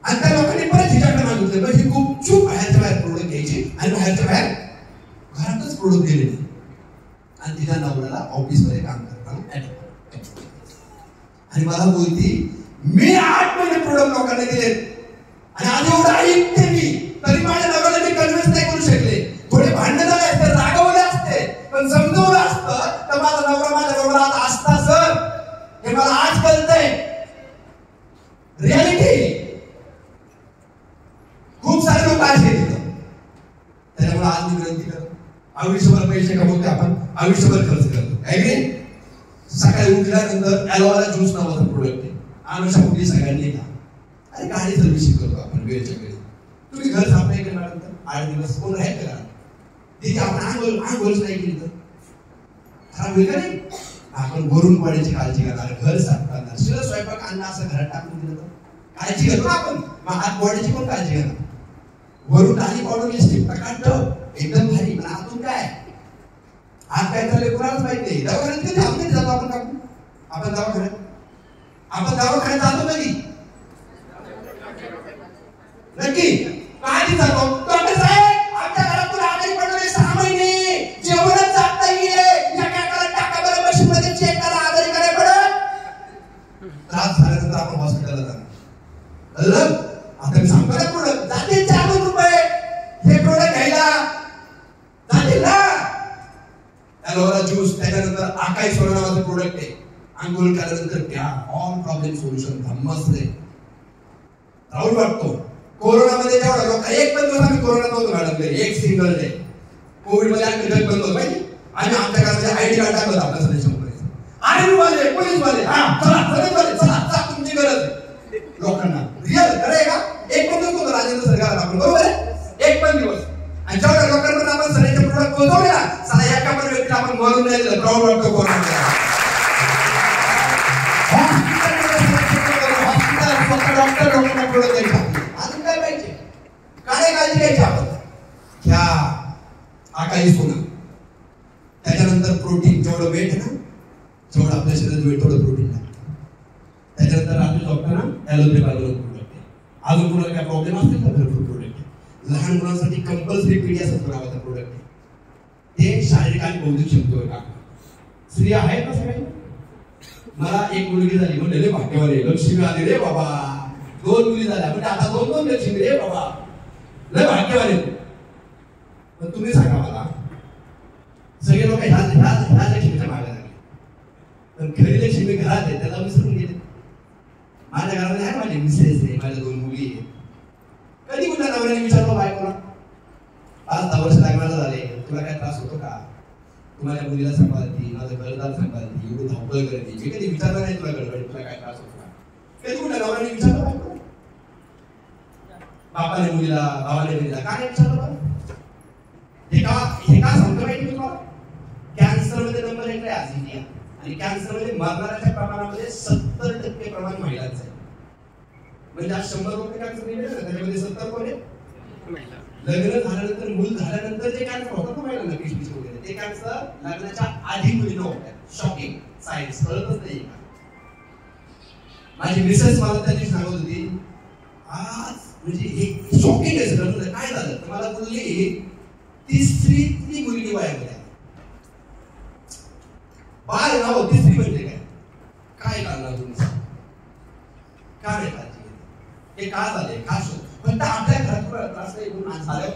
Speaker 2: आणि त्या लोकांनी परत हिच्याकडे मागितले. मग ही खूप चूक बाहेरच्या बाहेर प्रोडक्ट घ्यायची आणि बाहेरच्या बाहेर घरातच प्रोडक्ट दिले नाही. आणि तिच्या नवऱ्याला ऑफिसमध्ये काम करताना आणि मला बोलती मी 8 महिने प्रोडक्ट लोकांना दिले आणि आज एवढं ऐकते मी, तरी माझ्या नवऱ्याला मी कन्व्हिन्स नाही करू शकले. थोडे भांडण झाले असते, रागवले असते, पण समजवलं असतं तर माझा नवरा माझ्या बरोबर आता असता सर. हे मला आज कळतंय. रियालिटी खूप सारे लोक असे तिथं तुम्हाला आज मी विनंती करतो, आयुष्यभर पैसे कमवते आपण, आयुष्यभर खर्च करतो आहे की नाही? सकाळी उठल्यानंतर ॲलोवेरा ज्यूस नावाचा प्रोडक्ट आहे, आमच्या मुली सगळ्यांनी घ्या. अरे गाडी सर्व्हिसिंग करतो आपण वेळच्या वेळी. तुम्ही घर साफ नाही करणार तर 8 दिवस कोण राहील का? तिथे आपण आंघोळच नाही केली तर खराब होईल का नाही? आपण वरून पाण्याची काळजी करणार, घर साफ करणार, शिळ स्वयंपाक अन्न असं घरात टाकून दिलं तर काळजी घेतो आपण. मग हात बॉडीची पण काळजी घेणार. वरून टाली पावडर लिस्टिक टकाटक एकदम भारी, पण आतून काय आज काय चाललंय कोणालाच माहित नाही. दवाखान्यात कधी आपण जातो आपण काकू? आपण दवाखान्यात जातो कधी? नक्की काय जातो? डॉक्टर साहेब आमच्या घरातून आजारी पडले 6 महिने जेवणच जात नाहीये, या काय करा टाका बरं मशीन मध्ये चेक करा, आजारी करायला पडत. त्रास झाल्यानंतर आपण हॉस्पिटलला जाणार. आता मी सांगतो ना प्रोडक्ट जातील 4 रुपये हे प्रोडक्ट घ्यायला जातील ना. ॲलोवेरा ज्यूस, त्याच्यानंतर आकाई सोना नावाचं प्रोडक्ट आहे, आंघोळ केल्यानंतर त्या ऑल प्रॉब्लेम सोल्युशन धम्मच रे. राहुल वाटतो कोरोनामध्ये जेवढा लोक एक पण दिवस आम्ही कोरोनात नव्हतो मॅडम, एक सिंगल डे. कोविड मध्ये आम्ही जग बंद होतो माहिती, आम्ही आमच्या घरामध्ये आयडी कार्ड टाकलं आपल्या सदस्यांमध्ये. आर्मीवाले पोलीसवाले चला तुमची गरज लोकांना रिअल खरं का? एक पण दिवस होतो राजेंद्र सरकार आपण बरोबर आहे, एक पण दिवस. आणि जेवढ्या लोकांपर्यंत आपण सगळ्याचे प्रोडक्ट पोहोचवले ना, सगळ्या एका पण व्यक्तीला आपण मरून नाही दिलं. प्राऊड वाटतो कोरोना. डॉक्टर लोकांना प्रोडक्ट द्यायचा. अजून काय पाहिजे? काय काळजी घ्यायची आपण? घ्या आकाई सोना. त्याच्यानंतर प्रोटीन, जेवढं वेट आहे ना, जेवढं आपल्या शरीरात वेट तेवढं प्रोटीन लागतं. त्याच्यानंतर रात्री झोपताना ॲलोवेरा प्रोडक्ट आहे. अजून कोणाला काय प्रॉब्लेम असतील तर भरपूर प्रोडक्ट आहे. लहान मुलांसाठी कंपल्सरी पीडियासत्व नावाचा प्रोडक्ट आहे, ते शारीरिक आणि बौद्धिक क्षमतेवर काम. स्त्रिया आहेत ना सगळ्या? मला एक मुलगी झाली म्हणजे रे भाग्यवान आहे, लक्ष्मी आली रे बाबा. 2 मुली झाल्या म्हणजे आता 2 लक्ष्मी रे बाबा, लय भाग्यवान आहे. पण तुम्ही सांगा मला, सगळे लोक ह्या लक्ष्मीच्या मागे लागले, पण खरी लक्ष्मी घरात आहे त्याला विसरून गेले. माझ्या घरामध्ये आहे, माझी मिसेस आहे, माझ्या 2 मुली आहेत. कधी कुठल्या नवऱ्याने विचारलं बायकोला 5-10 वर्ष लग्नाला झाले, तुला काय त्रास होतो का? तुम्हाला मुलीला सांभाळती, माझं घरदार सांभाळती, एवढी धावपळ करते, मी कधी विचारलं नाही तुला गडबड, तुला काय त्रास होतो का? कधी कुठल्या नवऱ्याने विचारलं बायकोला? बापाने मुलीला, भावाने मुलीला काय विचारलं? हे का सांगतो माहिती तुम्हाला? कॅन्सर मध्ये नंबर 1 आहे आज इंडिया, आणि कॅन्सर मध्ये मरणाऱ्याच्या प्रमाणामध्ये 70% प्रमाण महिलांचं आहे. म्हणजे आज 100 लोक कॅन्सर निघाले ना, त्याच्यामध्ये 70 कोण आहे? लग्न झाल्यानंतर, मूल झाल्यानंतर जे कॅन्सर होतात ना महिलांना, पिशवीचे वगैरे, ते कॅन्सर लग्नाच्या आधी मुलींना होतात. शॉकिंग सायन्स कळतच नाही. माझी मिसेस मला त्या दिवशी सांगत होती, आज म्हणजे हे शॉकिंग आहे सगळं. काय झालं तर मला बोलली, तिसरी मुलगी वयामध्ये बाळ नाव, तिसरी म्हणजे काय करणार तुम्ही? काय नाही काळजी घेत, हे का झाले का शोध. फक्त आपल्या घरात त्रास नाही म्हणून झालं.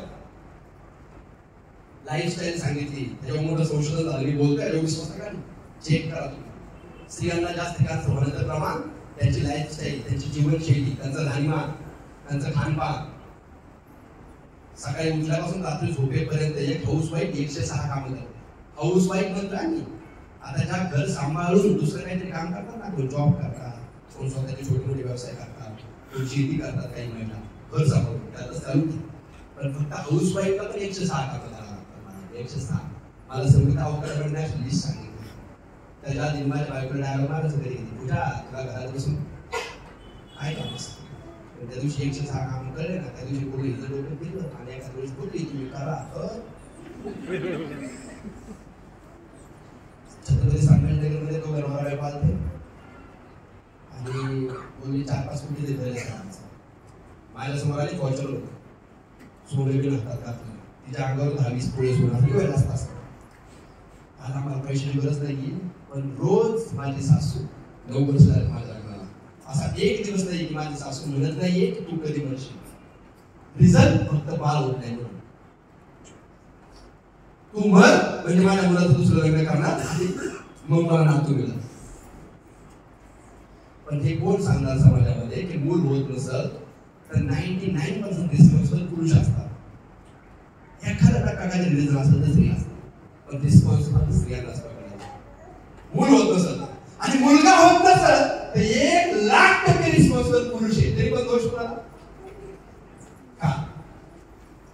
Speaker 2: लाईफस्टाईल सांगितली, त्याच्यावर मोठं संशोधन झालं. मी बोलतोय एवढी स्वस्त का चेक करा तुम्ही. स्त्रियांना जास्त कॅन्सर होण्याचं प्रमाण त्यांची लाईफस्टाईल, त्यांची जीवनशैली, त्यांचं राहणीमान, त्यांचं खानपान. सकाळी उठल्यापासून रात्री झोपेपर्यंत एक हाऊसवाईफ 106 कामं करते. हाऊसवाईफ म्हणतोय आम्ही. आता ज्या घर सांभाळून दुसरं काहीतरी काम करतात ना, कोण जॉब करतात, कोण स्वतःचे छोटे मोठे व्यवसाय करतात, कोण शेती करतात, काही महिला घर सांभाळून त्यातच चालू. पण फक्त हाऊसवाईफला पण 106 कामं करावं लागतात. 106. मला संगीता अवकाळी लिस्ट सांगितली. त्याच्या आधी माझ्या बायकोला डायलॉग मारायचं घरी, तुझ्या तुला घरात बसून काय काम असतं. त्या दिवशी 106 काम कळले ना, त्या दिवशी कोणी हिचं डोकं फिरलं आणि एका दिवशी बोलली तुम्ही करा. छत्रपती संभाजीनगरमध्ये तो गरवारा व्यापार आहे आणि बोलली 4-5 कोटी देतले माझ्या समोर आली फॉर्च्युनर सोने बी नसतात घातलं, तिच्या अंगावर 10-20 पोळे सोनं किंवा जास्त असतात. आज आम्हाला पैशाची गरज नाही, पण रोज माझी सासू 9 वर्ष झाली माझ्या लग्नाला, असा एक दिवस नाही की माझी सासू म्हणत नाहीये की तू कधी म्हणशील. रिझल्ट फक्त बाळ होत नाही म्हणून. तू म्हण म्हणजे माझ्या मुलाचं दुसरं लग्न करणार, मग मला नातू मिळालं. पण हे कोण सांगणार समाजामध्ये की मूल होत नसत तर 99% रिस्पॉन्सिबल पुरुष असतात. एखादा टक्का काहीतरी रिझन असेल तर स्त्री असते, पण रिस्पॉन्सिबल स्त्रियांनाच पकडलं. मूल होत नसत आणि मुलगा होत नसत तर 1,00,000% रिस्पॉन्सिबल पुरुष आहे, तरी पण दोष कोणाला? का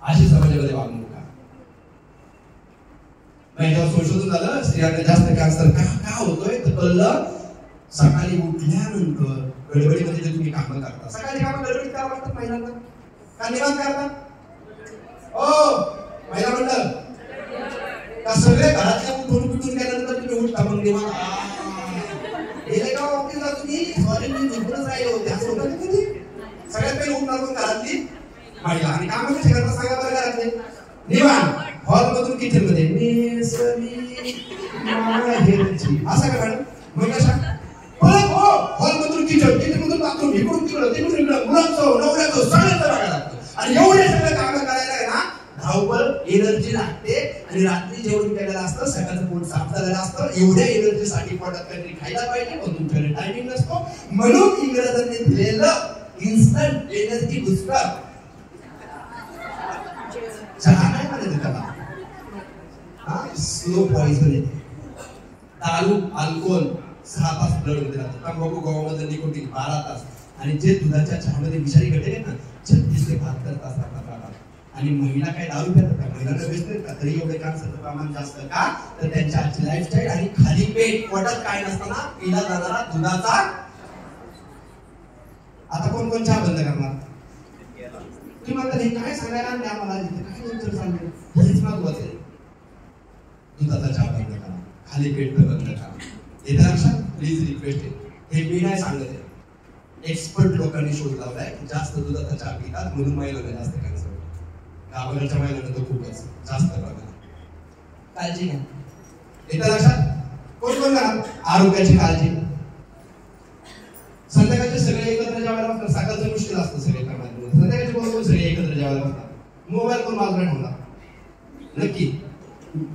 Speaker 2: अशी समाजामध्ये वागणूक का? जेव्हा संशोधन झालं स्त्रियांना जास्त कॅन्सर का होतोय तर कळलं सकाळी उठल्यानंतर गडबडीमध्ये जे तुम्ही कामं करता, सकाळी कामं गडबडीत करावं लागतात महिलांना का निवांत करता? महिला मंडळ का सगळे घरातल्या उठून पिटून गेल्यानंतर तुम्ही उठता मग निवांत गेले का ऑफिसला तुम्ही सॉरी मी झोपूनच राहिले होते असं होतं तुम्ही सगळ्यात पहिले उठणार मग घरातली महिला आणि कामं कशी करता सांगा बरं घरातले निवांत हॉलमधून किचनमध्ये असं का मॅडम मग कशा परत हॉलमधून किचनमधून बाथरूम इकडून तिकडं मुलांचं नवऱ्याचं सगळ्यांचं बघायला लागतं आणि एवढे सगळे कामं करायला आहे ना धावपळ एनर्जी लागते आणि रात्री जेवण केलेलं असतं सकाळचं पोट साफ झालेलं असतं एवढ्या एनर्जीसाठी पोटात काहीतरी खायला पाहिजे पण तुमच्याकडे टायमिंग नसतो म्हणून इंग्रजांनी दिलेलं इन्स्टंट एनर्जी बुस्टर चहा काय म्हणायचं त्याला स्लो पॉइझन येते दारू अल्कोहोल 6 तास ब्लड मध्ये राहतो तंबाखू गव्हामध्ये निकोटीन 12 तास आणि जे दुधाच्या चहामध्ये विषारी घटक आहेत ना 36 ते 72 तास राहतात आणि महिला काय दारू पितात का महिलांना व्यस्त का तरी एवढे कॅन्सरचं प्रमाण जास्त का तर त्यांच्या आजची लाईफस्टाईल आणि खाली पेट पोटात काय नसताना पिला जाणारा दुधाचा आता कोण कोण चहा बंद करणार तुम्ही म्हणता हे काय सांगायला आणि आम्हाला काय लेक्चर चालले हेच महत्वाचं आहे दुधाचा चहा बंद करा खाली पेट बंद करा येत्या लक्षात प्लीज रिक्वेस्ट आहे हे मी नाही सांगत आहे एक्सपर्ट लोकांनी शोध लावलाय जास्त दुधाचा चहा पितात म्हणून महिलांना जास्त कॅन्सर गावाकडच्या महिलांना तर खूपच जास्त प्रमाणात काळजी घ्या येत्या लक्षात कोण कोण करा आरोग्याची काळजी संध्याकाळचे सगळे एकत्र जेवायला बसतात सकाळचं मुश्किल असतं सगळे कामात संध्याकाळचे कोण सगळे एकत्र जेवायला बसतात मोबाईल कोण बाजूला ठेवला नक्की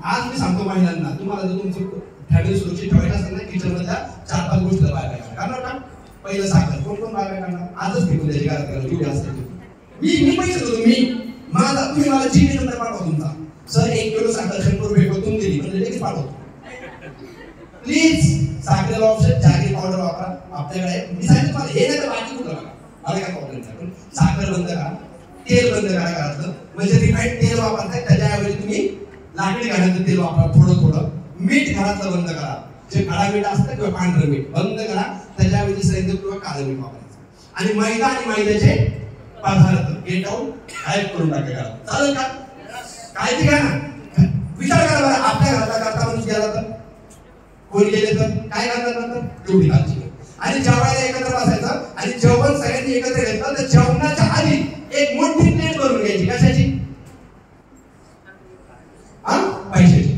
Speaker 2: आज मी सांगतो महिलांना तुम्हाला जर तुमचं फॅमिली सुरक्षित ठेवायचं असेल ना किचन मधल्या 4-5 गोष्टी बाहेर करणार का पहिलं साखर कोण कोण बाहेर करणार आजच फेकून द्यायची घरात करायला जेवढी असते मी पैसे देतो मी माझा तुम्ही मला जीबी नंबर पाठवा तुमचा सर 1 किलो साखर 100 रुपये भेटून दिली म्हणजे लगेच पाठवतो प्लीज साखरेला ऑप्शन जागी पावडर वापरा आपल्याकडे मी सांगितलं मला हे नाही तर बाकी कुठं बघा मला काय प्रॉब्लेम नाही पण साखर बंद करा तेल बंद करा घरातलं म्हणजे रिफाईंड तेल वापरताय त्याच्याऐवजी तुम्ही लाकडी घाण्याचं तेल वापरा थोडं मीठ घरातलं बंद करा जे काळा मीठ असतं किंवा पांढरं मीठ बंद करा त्याच्याऐवजी सैंधव किंवा काळं मीठ वापरायचं आणि मैदा आणि मैद्याचे पदार्थ गेट आउट गायब करून टाका चालेल का काळजी घ्या ना विचार करा बरं आपल्या घरातला करता माणूस गेला तर कोणी गेले तर काय करणार नंतर तेवढी काळजी घ्या आणि जेवायला एकत्र बसायचं आणि जेवण सगळ्यांनी एकत्र घेतलं तर जेवणाच्या आधी एक मोठी प्लेट करून घ्यायची कशाची पैशाची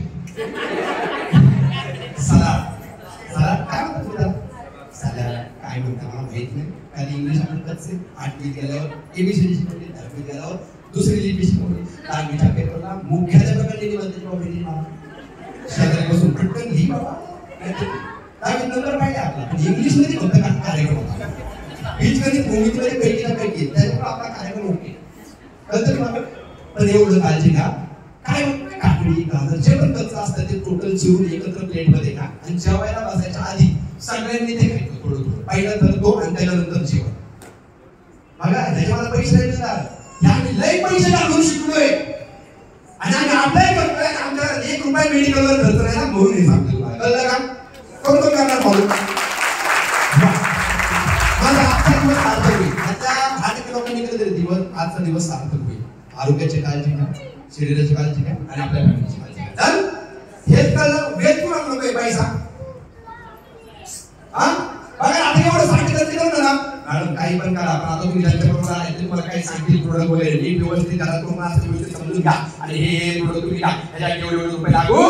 Speaker 2: सलाड काय म्हणतात सलाड काय म्हणतात मला माहित नाही कारण इंग्लिश म्हणतात 8वीत गेल्यावर एबीसीडी शिकवली 10वीत गेल्यावर दुसरी लिपी शिकवली 10वीच्या पेपरला मुख्याध्यापकांनी लिहिली म्हणते बाबा शेजारीपासून पटकन लिही बाबा 10वीत नंबर पाहिजे आपला पण इंग्लिश मध्ये फक्त कार्यक्रम होता बीजगणित भूमितीमध्ये पैकीला पैकी त्याच्यामुळे आपला कार्यक्रम ओके कळतं पण एवढं काळजी घ्या काय काकडी गाजर जे पण कच्चं असतं ते टोटल चिरून एकत्र प्लेट मध्ये घ्या आणि जेवायला बसायच्या आधी सगळ्यांनी ते खायचं थोडं पहिलं तर तो आणि त्याच्यानंतर जेवण बघा त्याच्या मला पैसे नाही देणार आम्ही लई पैसे घालून शिकलोय आणि आम्ही अप्लाय करतोय आमच्या 1 रुपया मेडिकलवर खर्च नाही ना म्हणून हे सांगतो तुम्हाला कळलं का कोण कोण करणार भाऊ माझा आजचा दिवस सार्थक होईल आता 8 किलोमीटर दिवस आजचा दिवस सार्थक होईल आरोग्याची काळजी घ्या शरीराची काळजी घ्या आणि आपल्या फॅमिलीची काळजी घ्या चल हेच कळलं वेळ किंवा नको पैसा बघा आता एवढं सांगितलं करू ना मॅडम काही पण करा पण आता तुम्ही त्यांच्याबरोबर आले तरी मला काही सांगतील प्रोडक्ट वगैरे नीट व्यवस्थित करा तुम्हाला असं व्यवस्थित समजून घ्या आणि हे प्रोडक्ट तुम्ही घ्या ह्याच्या एवढे रुपये लागू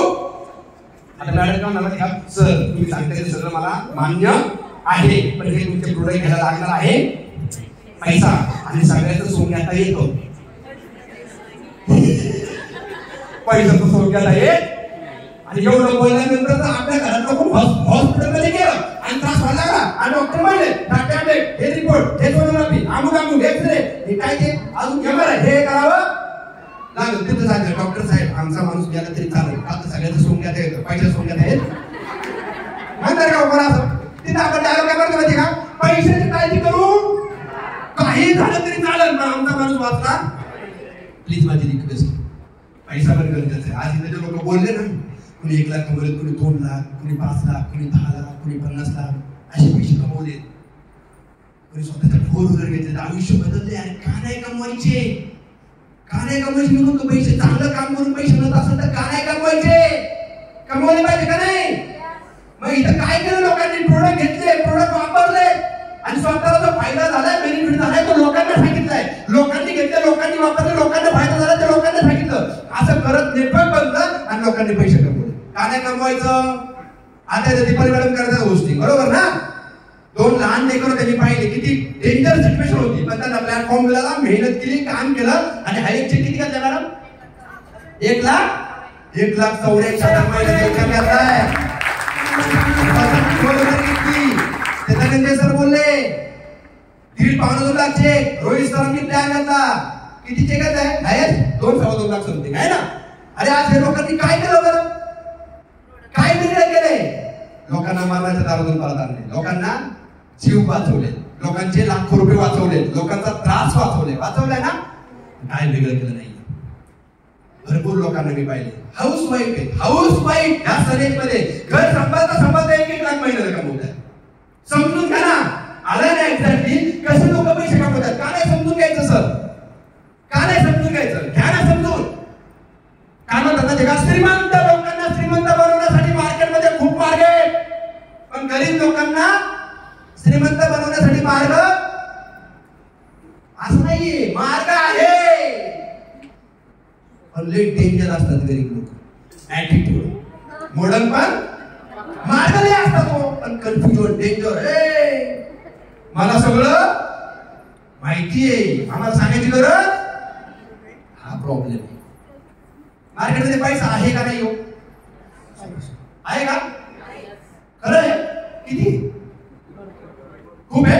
Speaker 2: आता मॅडम काय म्हणतात का सर तुम्ही सांगताय ते सगळं मला मान्य आहे पण हे तुमचे प्रोडक्ट घ्यायला लागणार आहे पैसा आणि सगळ्याचं सोंग आता येतो पैशाचं सोंग्याला येत आणि एवढं बोलल्यानंतर आपल्या घरात कोण हॉस्पिटलमध्ये गेलं आणि त्रास व्हायला लागला आणि डॉक्टर म्हणले टॅबलेट हे रिपोर्ट हे सोनोग्राफी अमुक एक्सरे हे काय ते अजून एमआरआय हे करावं लागलं तिथं सांगितलं डॉक्टर साहेब आमचा माणूस गेला तरी चालेल, आता सगळ्याचं सोंग्यात येतं, पैसे सोंग्यात आहेत म्हणतात का कोणा असं. तिथं आपण डायलॉग काय करतो माहिती का, पैशाची काळजी करू काही झालं तरी चालेल पण आमचा माणूस वाचला. प्लीज माझी रिक्वेस्ट, पैसा पण गरजेचा आहे. आज इथे लोक बोलले ना, कुणी 1 लाख कमवले, कुणी 2 लाख, कुणी 5 लाख, कुणी 10 लाख, कुणी 50 लाख असे पैसे कमवले, कुणी स्वतःच्या 4 व्हीलर घेतले, आयुष्य बदलले. आणि का नाही कमवायचे, का नाही कमवायचे? मी म्हणतो पैसे चांगलं काम करून पैसे मिळत असेल तर का नाही कमवायचे? कमवले पाहिजे का नाही? मग इथं काय केलं लोकांनी, प्रोडक्ट घेतले, प्रोडक्ट वापरले आणि स्वतःला जो फायदा झालाय, बेनिफिट झालाय तो लोकांना सांगितलाय. लोकांनी घेतले, लोकांनी वापरले, लोकांना फायदा झाला ते लोकांना सांगितलं. असं करत नेटवर्क बनलं आणि लोकांनी पैसे कमवले. का नाही कमवायचं? आता दीपाली मॅडम करतात गोष्टी बरोबर ना. 2 लहान लेकरं त्यांनी पाहिले, किती डेंजर सिच्युएशन होती, पण त्यांना प्लॅटफॉर्म मिळाला, मेहनत केली, काम केलं आणि हाईट चेक किती घातल्या मॅडम? 1,84,000 महिन्यात घेतलाय. त्याच्यानंतर सर बोलले 1.5-2 लाख चेक. रोहित सरांनी प्लॅन घातला, किती चेक आहे? 2-2.5 लाख समथिंग आहे ना. अरे आज हे लोकांनी काय केलं बरं? काय निर्णय केले? लोकांना मरणाच्या दारातून परत आणले, लोकांना जीव वाचवले, लोकांचे लाखो रुपये वाचवले, लोकांचा त्रास वाचवलाय ना. काय वेगळं केलं नाही. भरपूर लोकांना मी पाहिले हाऊस वाईफ या सनेजमध्ये घर सांभाळता 1 लाख महिन्याला कमवतात. समजून घ्या ना, आला नाही एक्झॅक्टली कसे लोक पैसे कमवतात. का नाही समजून घ्यायचं सर? का नाही समजून घ्यायचं? घ्या ना समजून. काय म्हणतात ना, श्रीमंत लोकांना श्रीमंत बनवण्यासाठी मार्केटमध्ये खूप मार्ग आहे, पण गरीब लोकांना श्रीमंत बनवण्यासाठी मार्ग असं नाहीये. मार्ग आहे पण लई डेंजर असतात गरीब लोक. ऍटिट्यूड मॉडर्न पण मार्ग लई असतात, पण कन्फ्युजन डेंजर. मला सगळं माहिती आहे, आम्हाला सांगायची गरज, हा प्रॉब्लेम आहे. मार्केटमध्ये पैसा आहे का नाही? हो आहे का? खरं आहे? किती? खूप आहे.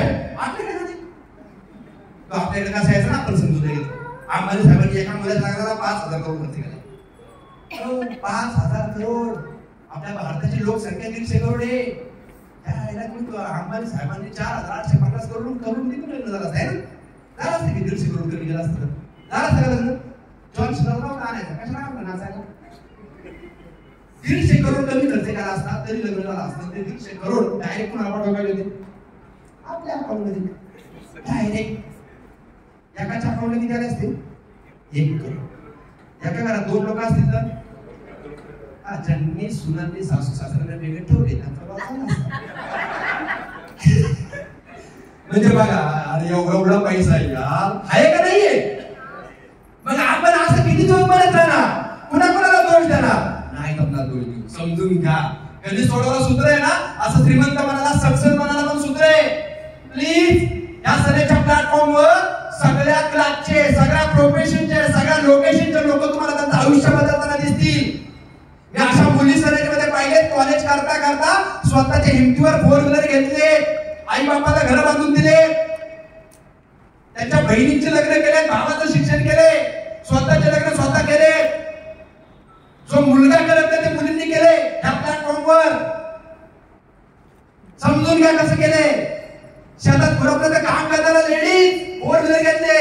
Speaker 2: आपल्याकडे कसं यायचं ना, आपण समजून घेतो. अंबानी साहेबांनी एका मुलाला लागला 5,000 करोड खर्च केला. 5,000 करोड. आपल्या भारताची लोकसंख्या 150 करोड आहे. अंबानी साहेबांनी 4,850 करोड करून किती लग्न झालं आहे ना? झालं असतं की 150 करोड कमी गेला असतं, झालं असतं का लग्न? जॉन शिनरराव का आणायचा, कशाला आपलं नाचायला? 150 करोड कमी खर्च केला असता तरी लग्न झालं असतं. ते 150 करोड डायरेक्ट कोणाला पाठवायला होते? आपल्या अकाउंटमध्ये डायरेक्ट. एकाच्या अकाउंटला किती आले असते? 1 करोड. एका घरात 2 लोक असतील तर ज्यांनी सुनांनी सासू सासऱ्यांना वेगळे ठेवले त्यांचा म्हणजे बघा, अरे एवढा पैसा आहे यार, आहे का नाहीये? मग आपण असं किती दिवस म्हणत राहणार? कुणाला दोष देणार नाही? आपला दोष देऊ. समजून घ्या. कधी सोडवलं सूत्र आहे ना, असं श्रीमंत मनाला सक्सेस मनाला पण सूत्र आहे. प्लीज या सनेच्या प्लॅटफॉर्मवर सगळ्या क्लासचे, सगळ्या प्रोफेशनचे, सगळ्या लोकेशनचे लोक तुम्हाला त्यांचं आयुष्य बदलताना दिसतील. मी अशा मुली सनेजमध्ये पाहिले, कॉलेज करता स्वतःच्या हिमतीवर 4 व्हीलर घेतले, आई बापाला घर बांधून दिले, त्यांच्या बहिणींचे लग्न केले, भावाचं शिक्षण केले, स्वतःचे लग्न स्वतः केले. जो मुलगा करत नाही ते मुलींनी केले या प्लॅटफॉर्मवर. समजून घ्या कसं केले. शेतात खुरपण्याचं काम करताना लेडीज 4 व्हीलर घेतले.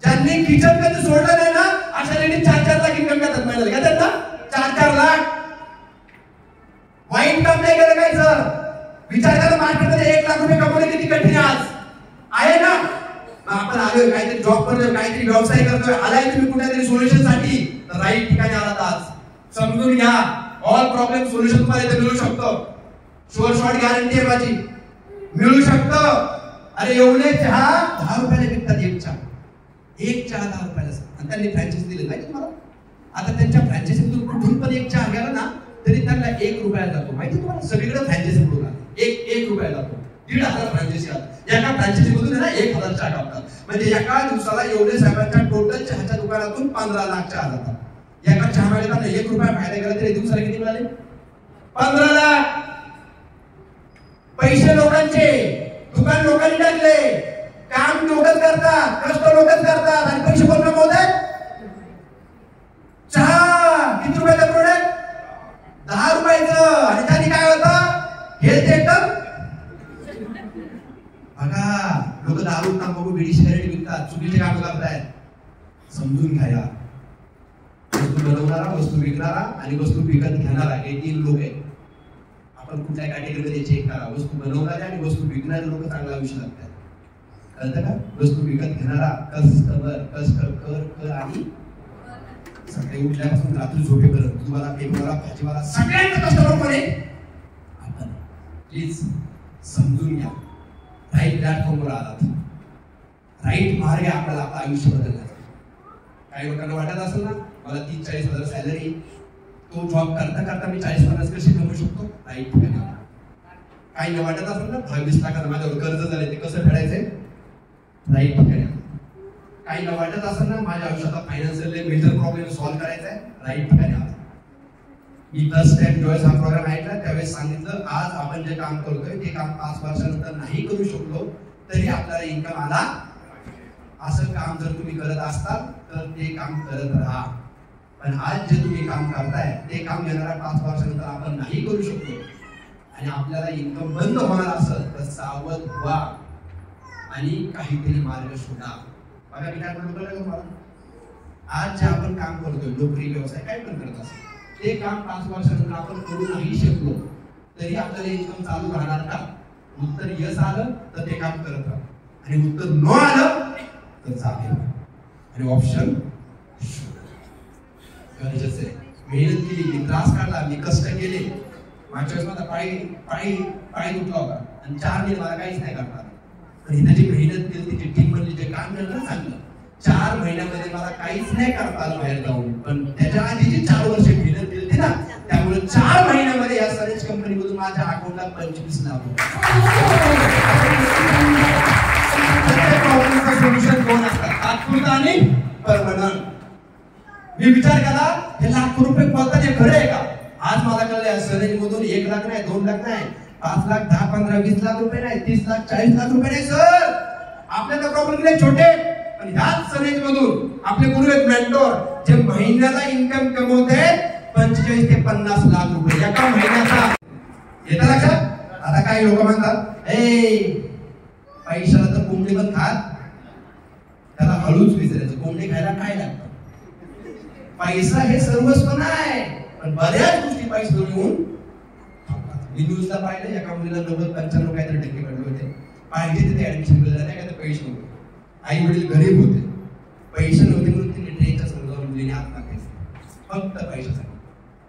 Speaker 2: ज्यांनी किचन कधी सोडलं नाही ना, अशा लेडीज 4-4 लाख इन्कम करतात महिन्याला. घेतात ना 4-4 लाख. वाईट काम नाही केलं काय सर? विचार करा, मार्केटमध्ये 1 लाख रुपये कमवणे किती कठीण आहे ना. आपण आलोय काहीतरी जॉब करतोय, काहीतरी व्यवसाय करतोय, आलाय तुम्ही कुठेतरी सोल्युशन साठी, तर राईट ठिकाणी आलात आज. समजून घ्या, ऑल प्रॉब्लेम सोल्युशन तुम्हाला इथे मिळू शकतं. शुअर शॉर्ट गॅरंटी आहे माझी, मिळू शकतं. अरे एवढे चहा 10 रुपयाला विकतात. एक चहा 10 रुपयाला. आणि त्यांनी फ्रँचायझी दिली माहिती तुम्हाला. आता त्यांच्या फ्रँचायझीतून कुठून पण एक चहा घ्याला ना तरी त्यांना 1 रुपया जातो. माहिती तुम्हाला, सगळीकडे फ्रँचायझी मिळून 1 रुपया जातो. 1,500 फ्रँचायझी आहेत. एका फ्रँचायझी मधून ना 1,000 चहा कापतात. म्हणजे एका दिवसाला एवढे साहेबांच्या टोटल चहाच्या दुकानातून 15 लाख चहा जातात. एका चहा मालिकांना 1 रुपया फायदा केला तरी दिवसाला किती मिळाले? 15 लाख. पैसे लोकांचे, दुकान लोकांनी टाकले, काम लोकच करतात, कष्ट लोकच करतात आणि पैसे कोण कमवतात? समजून घ्या. वस्तू बनवणारा, वस्तू विकणारा आणि वस्तू विकत घेणारा हे 3 लोक आहेत. आपण कुठल्या कॅटेगरीमध्ये चेक करा. वस्तू बनवणारे आणि वस्तू विकणारे लोक चांगलं आयुष्य लागतात. कळतं का? वस्तू विकत घेणारा कस्टमर, कर आणि सकाळी उठल्यापासून रात्री झोपेपर्यंत तुम्हाला पेपरवाला, भाजीवाला सगळ्यांचा कस्टमर कोण आहे? आपण. प्लीज समजून घ्या. राईट प्लॅटफॉर्मवर आलात, राईट मार्ग आहे आपल्याला आपलं आयुष्य बदलण्याचा. काही लोकांना वाटत असेल ना मला 30-40 हजार सॅलरी, तो जॉब करता करता मी 40-50 कशी कमवू शकतो? राईट ठिकाणी. काही वाटत असेल ना 20 लाखाचं माझ्यावर कर्ज झाले ते कसं फेडायचंय? राईट ठिकाणी. काही वाटत असेल ना माझ्या आयुष्यात फायनान्शियल मेजर प्रॉब्लेम सॉल्व्ह करायचा आहे? राईट ठिकाणी आला. मी फर्स्ट टाइम ज्यावेळेस हा प्रोग्राम ऐकला त्यावेळेस सांगितलं आज आपण जे काम करतोय ते काम 5 वर्षानंतर नाही करू शकलो तरी आपल्याला इन्कम आला. असं काम जर तुम्ही करत असताल तर ते काम करत राहा. पण आज जे तुम्ही काम करताय ते काम येणाऱ्या 5 वर्षानंतर आपण नाही करू शकलो आणि आपल्याला इन्कम बंद होणार असेल तर सावध व्हा आणि काहीतरी मार्ग शोधा. बघा मी काय म्हणतो तुम्हाला, आज जे आपण काम करतोय नोकरी व्यवसाय काय पण करत असेल ते काम 5 वर्षानंतर आपण करू नाही शकलो तरी आपल्याला इन्कम चालू राहणार का? उत्तर यस आलं तर ते काम करत राहा आणि उत्तर नो आलं तर चालेल. आणि ऑप्शन गरजेचं आहे. मेहनत केली, मी त्रास काढला, मी कष्ट केले. मागच्या वेळेस माझा पाय दुखला होता आणि 4 महिने मला काहीच नाही करता आलं. पण त्याची मेहनत केली, तिची टीम म्हणली जे काम केलं ना चांगलं. 4 महिन्यामध्ये मला काहीच नाही करता आलं बाहेर जाऊन, पण त्याच्या आधी जी 4 वर्ष मेहनत केली ना त्यामुळे 4 महिन्यामध्ये या सर्च कंपनीमधून माझ्या अकाउंटला 25 लाख सोल्युशन 2 असतात, तात्पुरतं आणि परमनंट. मी विचार केला हे लाख रुपये बोलतात हे खरं आहे का? आज मला कळलं सरेज मधून 1 लाख नाही, 2 लाख नाही, 5 लाख, 10, 15, 20 लाख रुपये नाही, 30 लाख, 40 लाख रुपये नाही सर. आपल्याला प्रॉब्लेम नाही छोटे, पण ह्याच सरेज मधून आपले गुरु आहेत मेंटोर जे महिन्याला इन्कम कमवते 45 ते 50 लाख रुपये एका महिन्याचा. येतं लक्षात? आता काही लोक म्हणतात पैशाला तर कोंबडी पण खात, त्याला हळूच विचारायचं कोंबडी खायला काय लागतं? पैसा हे सर्वस्व नाही, पण बऱ्याच गोष्टी पैसे घेऊन मी न्यूजला पाहिलं एका मुलीला 90-95 काहीतरी टक्के पडले होते. पाहिजे तिथे ऍडमिशन मिळालं नाही का? पैसे नव्हते, आई वडील गरीब होते, पैसे नव्हते म्हणून तिने ट्रेनच्या समोर जाऊन मुलीने आत्महत्या केली फक्त पैशासाठी.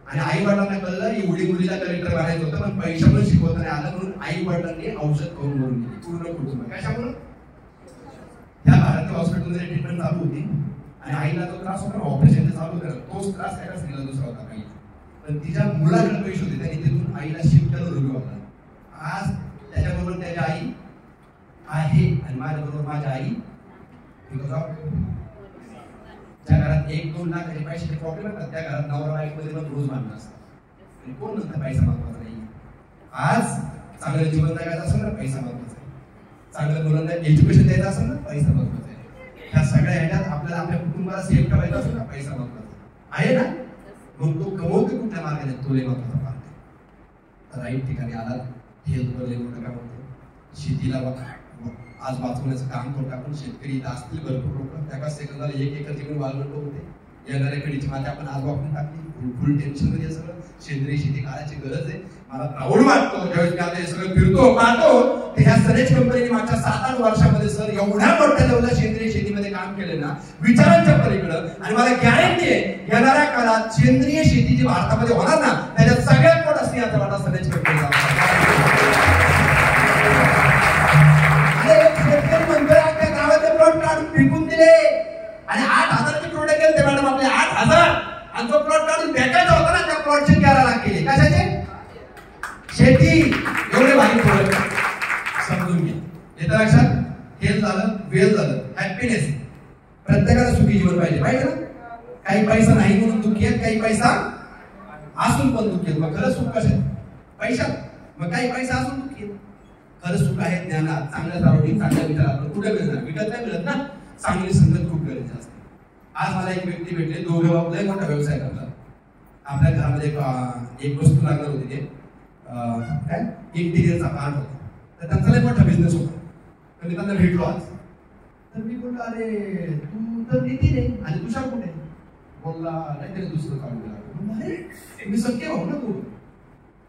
Speaker 2: आणि आई वडिलांना कळलं एवढी मुलीला कलेक्टर बनायचं होतं पण पैशामुळे शिकवता नाही आलं म्हणून आई वडिलांनी औषध करून मरून गेली पूर्ण कुटुंब. कशामुळे? त्या भारतीय हॉस्पिटलमध्ये ट्रीटमेंट चालू होती आणि आईला जो त्रास होता ऑपरेशन चालू होतं तोच त्रास त्याला स्त्रीला दुसरा होता काही. पण तिच्या मुलाकडे पैसे होते त्यांनी तिथून आईला शिफ्ट करून रुग्ण होता. आज त्याच्याबरोबर त्याची आई आहे आणि माझ्याबरोबर माझी आई बिकॉज ऑफ ज्या घरात 1-2 लाख पैशाचे प्रॉब्लेम असतात त्या घरात नवरा बायकोमध्ये पण रोज भांडण असतात आणि कोण म्हणतं पैसा महत्वाचा नाही. आज चांगलं जीवन जगायचं असेल ना पैसा महत्वाचा आहे, चांगलं मुलांना एज्युकेशन द्यायचं असेल ना पैसा महत्वाचा आहे, ह्या सगळ्या ह्याच्यात आपल्याला आपल्या कुटुंबाला सेफ ठेवायचं असेल ना पैसा महत्वाचा आहे ना. मग तो कमवतो कुठल्या मार्गाने तो लय महत्वाचा मार्ग आहे. राईट ठिकाणी आला. हेल्थवर लय मोठं काम होतं. शेतीला आज वाचवण्याचं काम करतो आपण. शेतकरी असतील भरपूर लोक एका सेकंदाला 1 एकर जमीन वाळवंट होते. येणाऱ्या पिढीची माती आपण आज वापरून टाकली. फुल टेन्शन मध्ये सगळं सेंद्रिय शेती करायची गरज आहे. मला प्राऊड वाटतो ज्यावेळेस मी आता हे सगळं फिरतो पाहतो तर ह्या सरेज कंपनीने मागच्या 7-8 वर्षामध्ये सर एवढ्या मोठ्या लेवलला सेंद्रिय शेतीमध्ये काम केले ना विचारांच्या पलीकडं. आणि मला गॅरंटी आहे येणाऱ्या काळात सेंद्रिय शेती जी भारतामध्ये होणार ना त्याच्यात सगळ्यात मोठा सिंहाचा वाटा सरेज कंपनीचा. शेतकरी मंडळ आपल्या गावाचे प्लॉट काढून विकून दिले आणि 8,000चे प्लॉट गेले मॅडम आपले 8,000 आणि जो प्लॉट काढून फेकायचा होता ना त्या प्लॉटचे 11 लाख केले. कशाचे? शेती. एवढे भारी प्रोडक्ट समजून घ्या. येतं लक्षात? हेल्थ झालं, वेल्थ झालं, हॅपीनेस. प्रत्येकाला सुखी जीवन पाहिजे ना. काही पैसा नाही म्हणून दुःखी आहेत, काही पैसा असून पण दुःखी आहेत. मग खरं सुख कशात? पैशात. मग काही पैसा असून दुःखी आहेत. खरं सुख आहे ज्ञानात, चांगल्या सराउंडिंग, चांगल्या विचारात. कुठे मिळणार? विकत नाही मिळत ना. चांगली संगत खूप गरजेची असते. आज मला एक व्यक्ती भेटले, दोघे भाऊ लय मोठा व्यवसाय करतात. आपल्या घरामध्ये एक वस्तू लागणार होती ते काय इंटिरियरचा पार्ट होता. तर त्यांचा लय मोठा बिझनेस होता. तर मी त्यांना भेटलो आज. तर मी बोललो अरे तू तर नितीन आहे आणि तुषार कुठे बोलला काहीतरी दुसरं चालू केला. अरे मी सख्य भाऊ ना,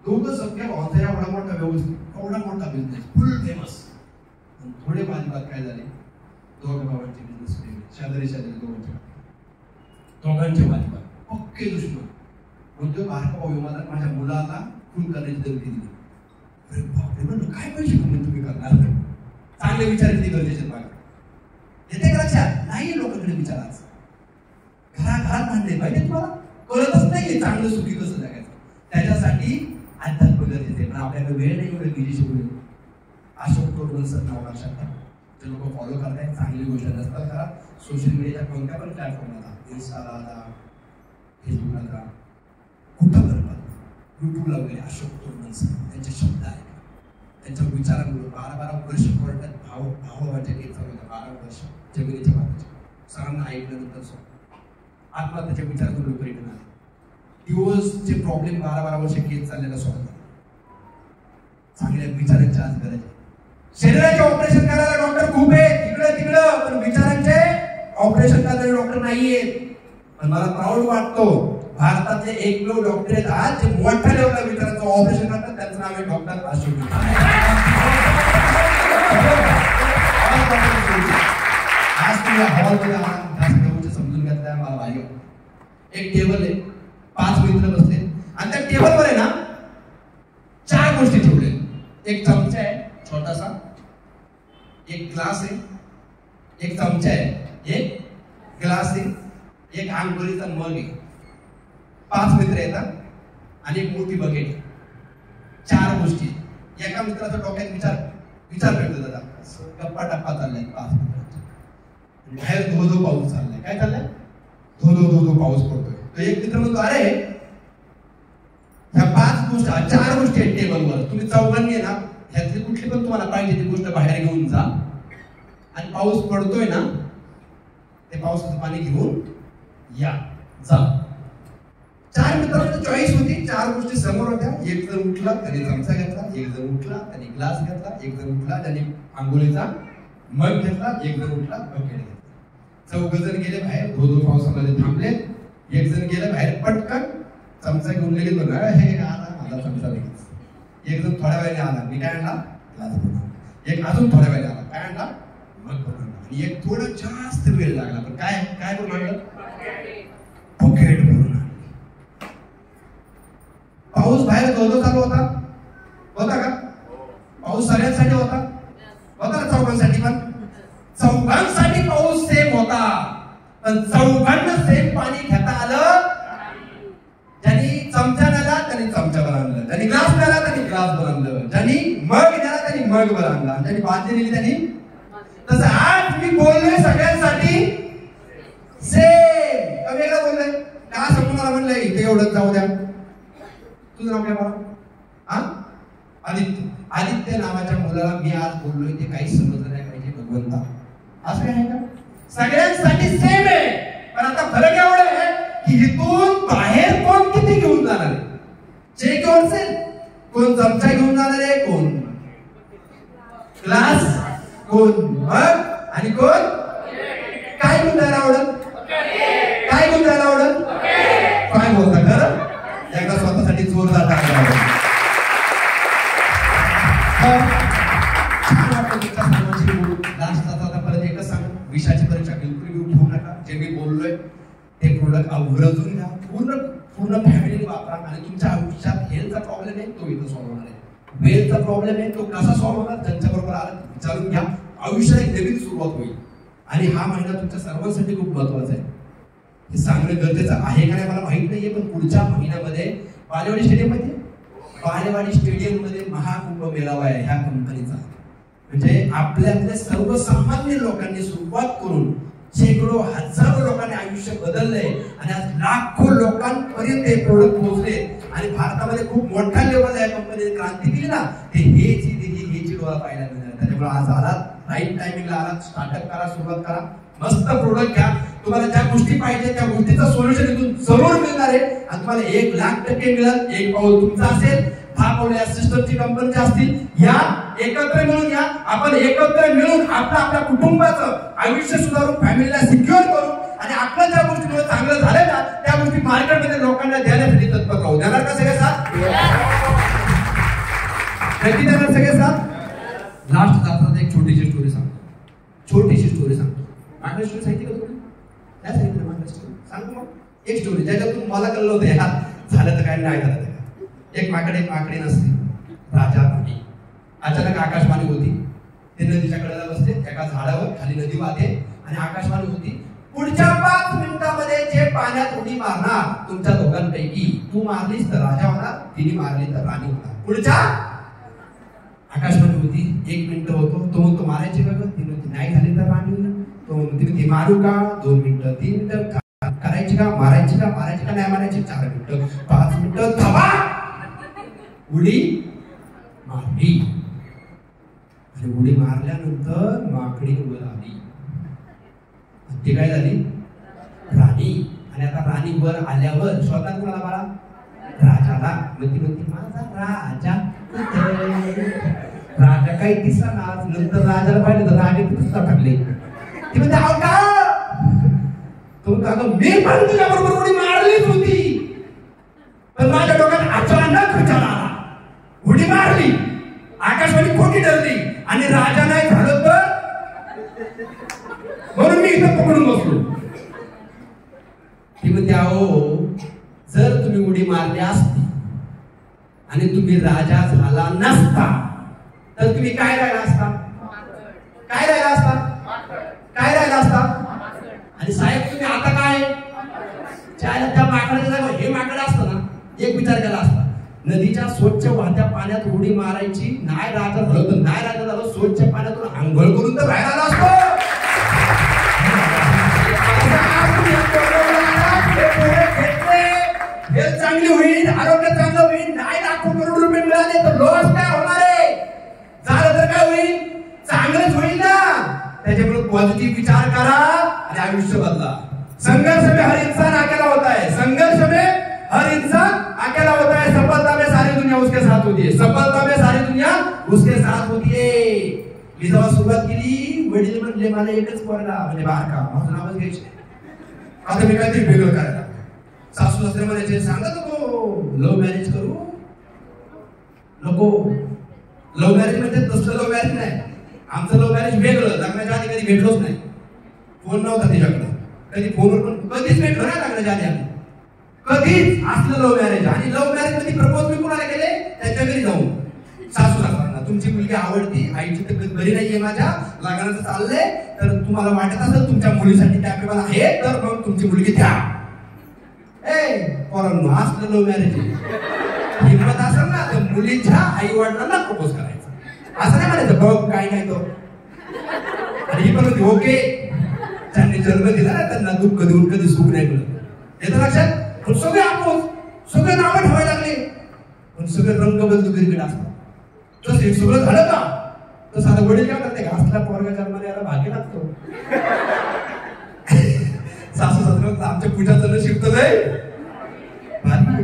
Speaker 2: दोघं सख्य भावांचा एवढा मोठा व्यवस्थित एवढा मोठा बिझनेस फुल फेमस. थोडे वादविवाद काय झाले, दोघं भावांचे बिझनेस शेजारी दोघांचे वादविवाद पक्के दुश्मन. म्हणतो बारका भाऊ माझ्या मुलाला खून करण्याची धमकी दिली. अरे बापरे, म्हणलं काय पैसे कमवून तुम्ही करणार, चांगले विचार किती गरजेचे बघा. येते का लक्षात? नाही लोकांकडे विचारायचं, घरात मांडले पाहिजे. तुम्हाला कळतच नाहीये चांगलं सुखी कसं जगायचं. त्याच्यासाठी अध्यात्म गरजेचे, पण आपल्याकडे वेळ नाही एवढं बिजी शिकवले. अशोक तोडवल सर नाव लक्षात घ्या. जे लोक फॉलो करतायत चांगली गोष्ट नसतात करा. सोशल मीडियाच्या कोणत्या पण प्लॅटफॉर्मला, इन्स्टाला जा, फेसबुकला जा, कुठं करतात, युट्यूबला वगैरे अशोक तोडवल सर त्यांचे शब्द आहेत. त्यांच्या विचारांमुळे 12 वर्ष कोर्टात भावाच्या केस 12 वर्ष जमिनीच्या बाबतीत सरांना ऐकल्यानंतर आत्महत्याच्या विचारातून लोक रिटर्न आले. दिवसचे प्रॉब्लेम 12 वर्ष केस चाललेला सॉल्व्ह झाला. चांगल्या विचारांची आज गरज आहे. शरीराचे ऑपरेशन करायला डॉक्टर खूप आहेत इकडे तिकडं, पण विचारांचे ऑपरेशन करायला डॉक्टर नाहीये. पण मला प्राऊड वाटतो भारतातले एकमेव डॉक्टर आहेत आज जे मोठ्या लेवलला विचारांचं ऑपरेशन करतात. त्यांचं नाव आहे डॉक्टर अशोक. आज तुम्ही हॉलमध्ये समजून घेतलाय मला भाई. एक टेबल आहे, 5 मित्र बसले आणि त्या टेबलवर आहे ना 4 गोष्टी ठेवले. एक चमचा आहे छोटासा, एक ग्लास आहे, एक चमचा आहे, एक ग्लास आहे, एक आंघोळीचा मग आहे. 5 मित्र येतात आणि एक मोठी बकेट. 4 गोष्टी. एका मित्राच्या डोक्यात विचार करतो दादा, गप्पा टप्पा चाललाय 5 मित्रांच्या. बाहेर धो पाऊस चाललाय. काय चाललाय? धो पाऊस पडतोय. तो एक मित्र म्हणतो अरे ह्या 5 गोष्टी 4 गोष्टी आहेत टेबलवर, तुम्ही चौघांनी आहे ना ह्यातली कुठली पण तुम्हाला पाहिजे ती गोष्ट बाहेर घेऊन जा आणि पाऊस पडतोय ना ते पावसाचं पाणी घेऊन या जा. 4 मित्रांची चॉईस होती. 4 गोष्टी समोर होत्या. एक जण उठला त्याने चमचा घेतला, एक जण उठला त्याने ग्लास घेतला, एक जण उठला त्याने आंघोळीचा मग घेतला, एक जण उठला बकेट घेतला. 4 जण गेले बाहेर, धो पावसामध्ये थांबले. एक जण गेले बाहेर पटकन चमचा घेऊन गेले, बघा हे आला चमचा लगेच. एक जण थोड्या वेळाने आला, मी काय आणला ग्लास भरून. एक अजून थोड्या वेळाने आला, काय आणला मग भरून. आणि एक थोडं जास्त वेळ लागला, पण काय करून आणलं बकेट भरून. पाऊस बाहेर धो चालू होता का? पाऊस सगळ्यांसाठी होता ना, चौघांसाठी पण. चौघांसाठी पाऊस सेम होता, पण चौघांना सेम पाणी घेता आलं. ज्यांनी चमचा नेला त्यांनी चमचावर आणलं, ज्यांनी ग्लास नेला त्यांनी ग्लासवर आणलं, ज्यांनी मग नेला त्यांनी मगवर आणला, ज्यांनी बादली नेली त्यांनी. तसं आज मी बोललोय सगळ्यांसाठी सेम. का वेगळं बोललोय का? समोर मला म्हणलंय इथे एवढंच जाऊ द्या. तुझं नाव काय मला? आदित्य नावाच्या मुलाला मी आज बोललोय ते काही समजलं नाही पाहिजे भगवंता. असं काय आहे का? सगळ्यांसाठी सेम आहे, पण आता फरक एवढा आहे की इथून बाहेर कोण किती घेऊन जाणार आहे. जे घेऊन असेल, कोण चमचा घेऊन जाणार आहे, कोण ग्लास, कोण मग आणि कोण काय घेऊन जायला आवडत, काय घेऊन जायला आवडत. काय बोलता खरं? एकदा स्वतःसाठी जोरदार टाकला. परत एकच सांग, विषाची परीक्षा बिलकुल घेऊ नका. जे मी बोललोय ते प्रोडक्ट अवघडून घ्या, पूर्ण फॅमिली वापरा. आणि तुमच्या आयुष्यात हेल्थचा प्रॉब्लेम आहे तो इथं सॉल्व्ह होणार आहे. वेल्थचा प्रॉब्लेम आहे तो कसा सॉल्व्ह होणार, त्यांच्या बरोबर आला विचारून घ्या. आयुष्यात एक नवीन सुरुवात होईल. आणि हा महिना तुमच्या सर्वांसाठी खूप महत्वाचा आहे. हे सांगणं गरजेचं आहे का नाही मला माहित नाहीये, पण पुढच्या महिन्यामध्ये बालेवाडी स्टेडियम मध्ये महाकुंभ मेळावा आहे ह्या कंपनीचा. म्हणजे आपल्यातल्या सर्वसामान्य लोकांनी सुरुवात करून शेकडो हजारो लोकांनी आयुष्य बदललंय आणि आज लाखो लोकांपर्यंत हे प्रोडक्ट पोहोचले. आणि भारतामध्ये खूप मोठ्या लेवलला या कंपनीने क्रांती केली ना, ते हेची डोळा पाहायला मिळाला. त्याच्यामुळे आज आलात राईट टायमिंगला आलात. स्टार्टअप करा, सुरुवात करा, मस्त प्रोडक्ट घ्या. तुम्हाला ज्या गोष्टी पाहिजे त्या गोष्टीचं सोल्युशन इथून जरूर मिळणार आहे आणि तुम्हाला 1,00,000% मिळेल. एक पाऊल तुमचा असेल, थापवल्या सिस्टमची कंपनी असतील या एकत्र मिळून या आपण एकत्र मिळून आपल्या कुटुंबाचं आयुष्य सुधारून फॅमिलीला सिक्युअर करू आणि आपल्या ज्या गोष्टीमुळे चांगलं झालं ना त्या गोष्टी मार्केटमध्ये लोकांना देण्यासाठी तत्पर राहू. देणार का सगळे साथ? नक्की देणार सगळे साथ? लास्ट जातात एक छोटीशी स्टोरी सांगतो. मागल्या स्टोरी सांगितली का तुम्ही? काय सांगितलं मागल्या स्टोरी? सांगतो मग एक स्टोरी ज्याच्यातून मला कळलं होतं यार झालं तर काय नाही झालं तर. एक माकडे नसते राजा राणी. अचानक आकाशवाणी होती. ते नदीच्या कडेला बसले एका झाडावर खाली नदी वाहते आणि आकाशवाणी होती पुढच्या 5 मिनिटांमध्ये जे पाण्यात उडी मारणार तुमच्या दोघांपैकी तू मारलीस तर राजा होणार तिने मारली तर राणी होणार. पुढच्या आकाशवाणी होती 1 मिनिट होतो तो म्हणतो मारायची का ती म्हणते नाही झाली तर राणी तो म्हणते मारू का 2 मिनिटं 3 मिनिटं करायची का मारायची का नाही मारायची 4 मिनिटं 5 मिनिटं थांबा उडी मारली आणि उडी मारल्यानंतर माकडी वर आली. ती काय झाली राणी. आणि आता राणी वर आल्यावर स्वतः कोणाला बाळा राजाला म्हणती माझा राजा काही दिसणार. नंतर राजाला पाहिलं तर राजे पुस्तक टाकले. ती म्हणते अहो का तो मी पण तुझ्या बरोबर उडी मारलीच होती पण माझ्या डोक्यात अचानक विचार आला उडी मारली आकाशवाणी खोटी ठरली आणि राजा नाही झालं तर म्हणून मी इथं पकडून बसलो. ती म्हणते अहो जर तुम्ही उडी मारली असती आणि तुम्ही राजा झाला नसता तर तुम्ही काय राहिला असता आणि साहेब तुम्ही आता काय त्या माकडाच्या जागा हे माकड असतं ना एक विचार केला असता नदीच्या स्वच्छ वाहत्या पाण्यात उडी मारायची नाही राजा झालं तर नाही राजा झालं स्वच्छ पाण्यातून आंघोळ करून तर राहायला असतो. हेल्थ चांगली होईल आरोग्य चांगलं होईल नाही लाखो करोड रुपये मिळाले तर लॉस काय होणार आहे झालं तर काय होईल चांगलंच होईल ना. त्याच्यामुळे पॉझिटिव्ह विचार करा आणि आयुष्य बदला. संघर्ष में हर इंसान अकेला होता है. सफलता में सारी दुनिया उसके साथ होती है. मी जेव्हा सुरुवात केली वडील म्हणले मला एकच पोरगा म्हणजे बारका माझं नावच घ्यायचे. आता मी काहीतरी वेगळं करायला सासू सासरे म्हणायचे सांगा नको लव्ह मॅरेज करू नको. लव्ह मॅरेज म्हणजे तसलं लव्ह मॅरेज नाही. आमचं लव्ह मॅरेज वेगळं. लग्नाच्या आधी कधी भेटलोच नाही. फोन नव्हता तिच्याकडे कधी फोनवर पण कधीच भेटलो नाही लग्नाच्या आधी आम्ही कधीच. असलं लव्ह मॅरेज. आणि लव्ह मॅरेज मध्ये प्रपोज मी कोणाला केले त्यांच्या घरी जाऊन सासू सासऱ्यांना तुमची मुलगी आवडती आईची तब्येत बरी नाहीये माझ्या लग्नाचं चाललंय तर तुम्हाला वाटत असेल तुमच्या मुलीसाठी कॅपेबल आहे तर मग तुमची मुलगी द्या. पोरांनो असलं लव्ह मॅरेज हिंमत असेल ना तर मुलीच्या आई वडिलांना प्रपोज करायचं असं नाही म्हणायचं बघ काय नाही तो. आणि ही पण होती ओके त्यांनी जन्म दिला ना त्यांना दुःख देऊन कधी सुख नाही मिळत. येतं लक्षात. सगळे आपण सगळे नावं ठेवायला लागले पण सगळे रंग बंधुकीकडे असतात. तसं सगळं झालं का तसं आता वडील काय करते घासला पोरगा जन्माला याला भाग्य लागतो. सासू सासऱ्यात आमच्या पूजाचं नशीब तर नाही.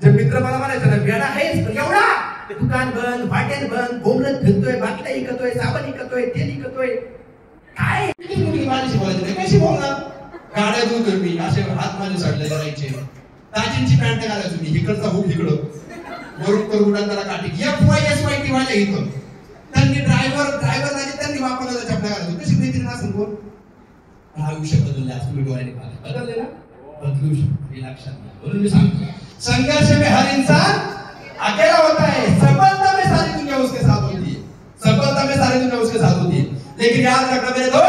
Speaker 2: जे मित्र मला म्हणायचं ना वेळा आहेस एवढा दुकान बंद हॉटेल बंद बोमलत फिरतोय बाटल्या इकतोय साबण इकतोय तेल इकतोय काय मुलगी माझ्याशी बोलायची नाही कशी बोलणार. गाड्या धुतोय मी असे हात माझे सडले जायचे. ताजींची पॅन्ट घालायचो मी इकडचा हुक इकडं वरून करून त्याला काठी FYSY टीवाल्या इथं त्यांनी ड्रायव्हर झाले त्यांनी वापरलेला चपला घालायचो. कशी मैत्रीण असेल कोण. आयुष्य बदलले आज तुम्ही डोळ्याने पाहिलं बदलले ना बदलू शकतो हे लक्षात घ्या. म्हणून मी सांगतो संघर्ष में हर इंसान अकेला होता है. सफलता में सारी दुनिया उसके साथ होती है. लेकिन याद रखना मेरे दोस्त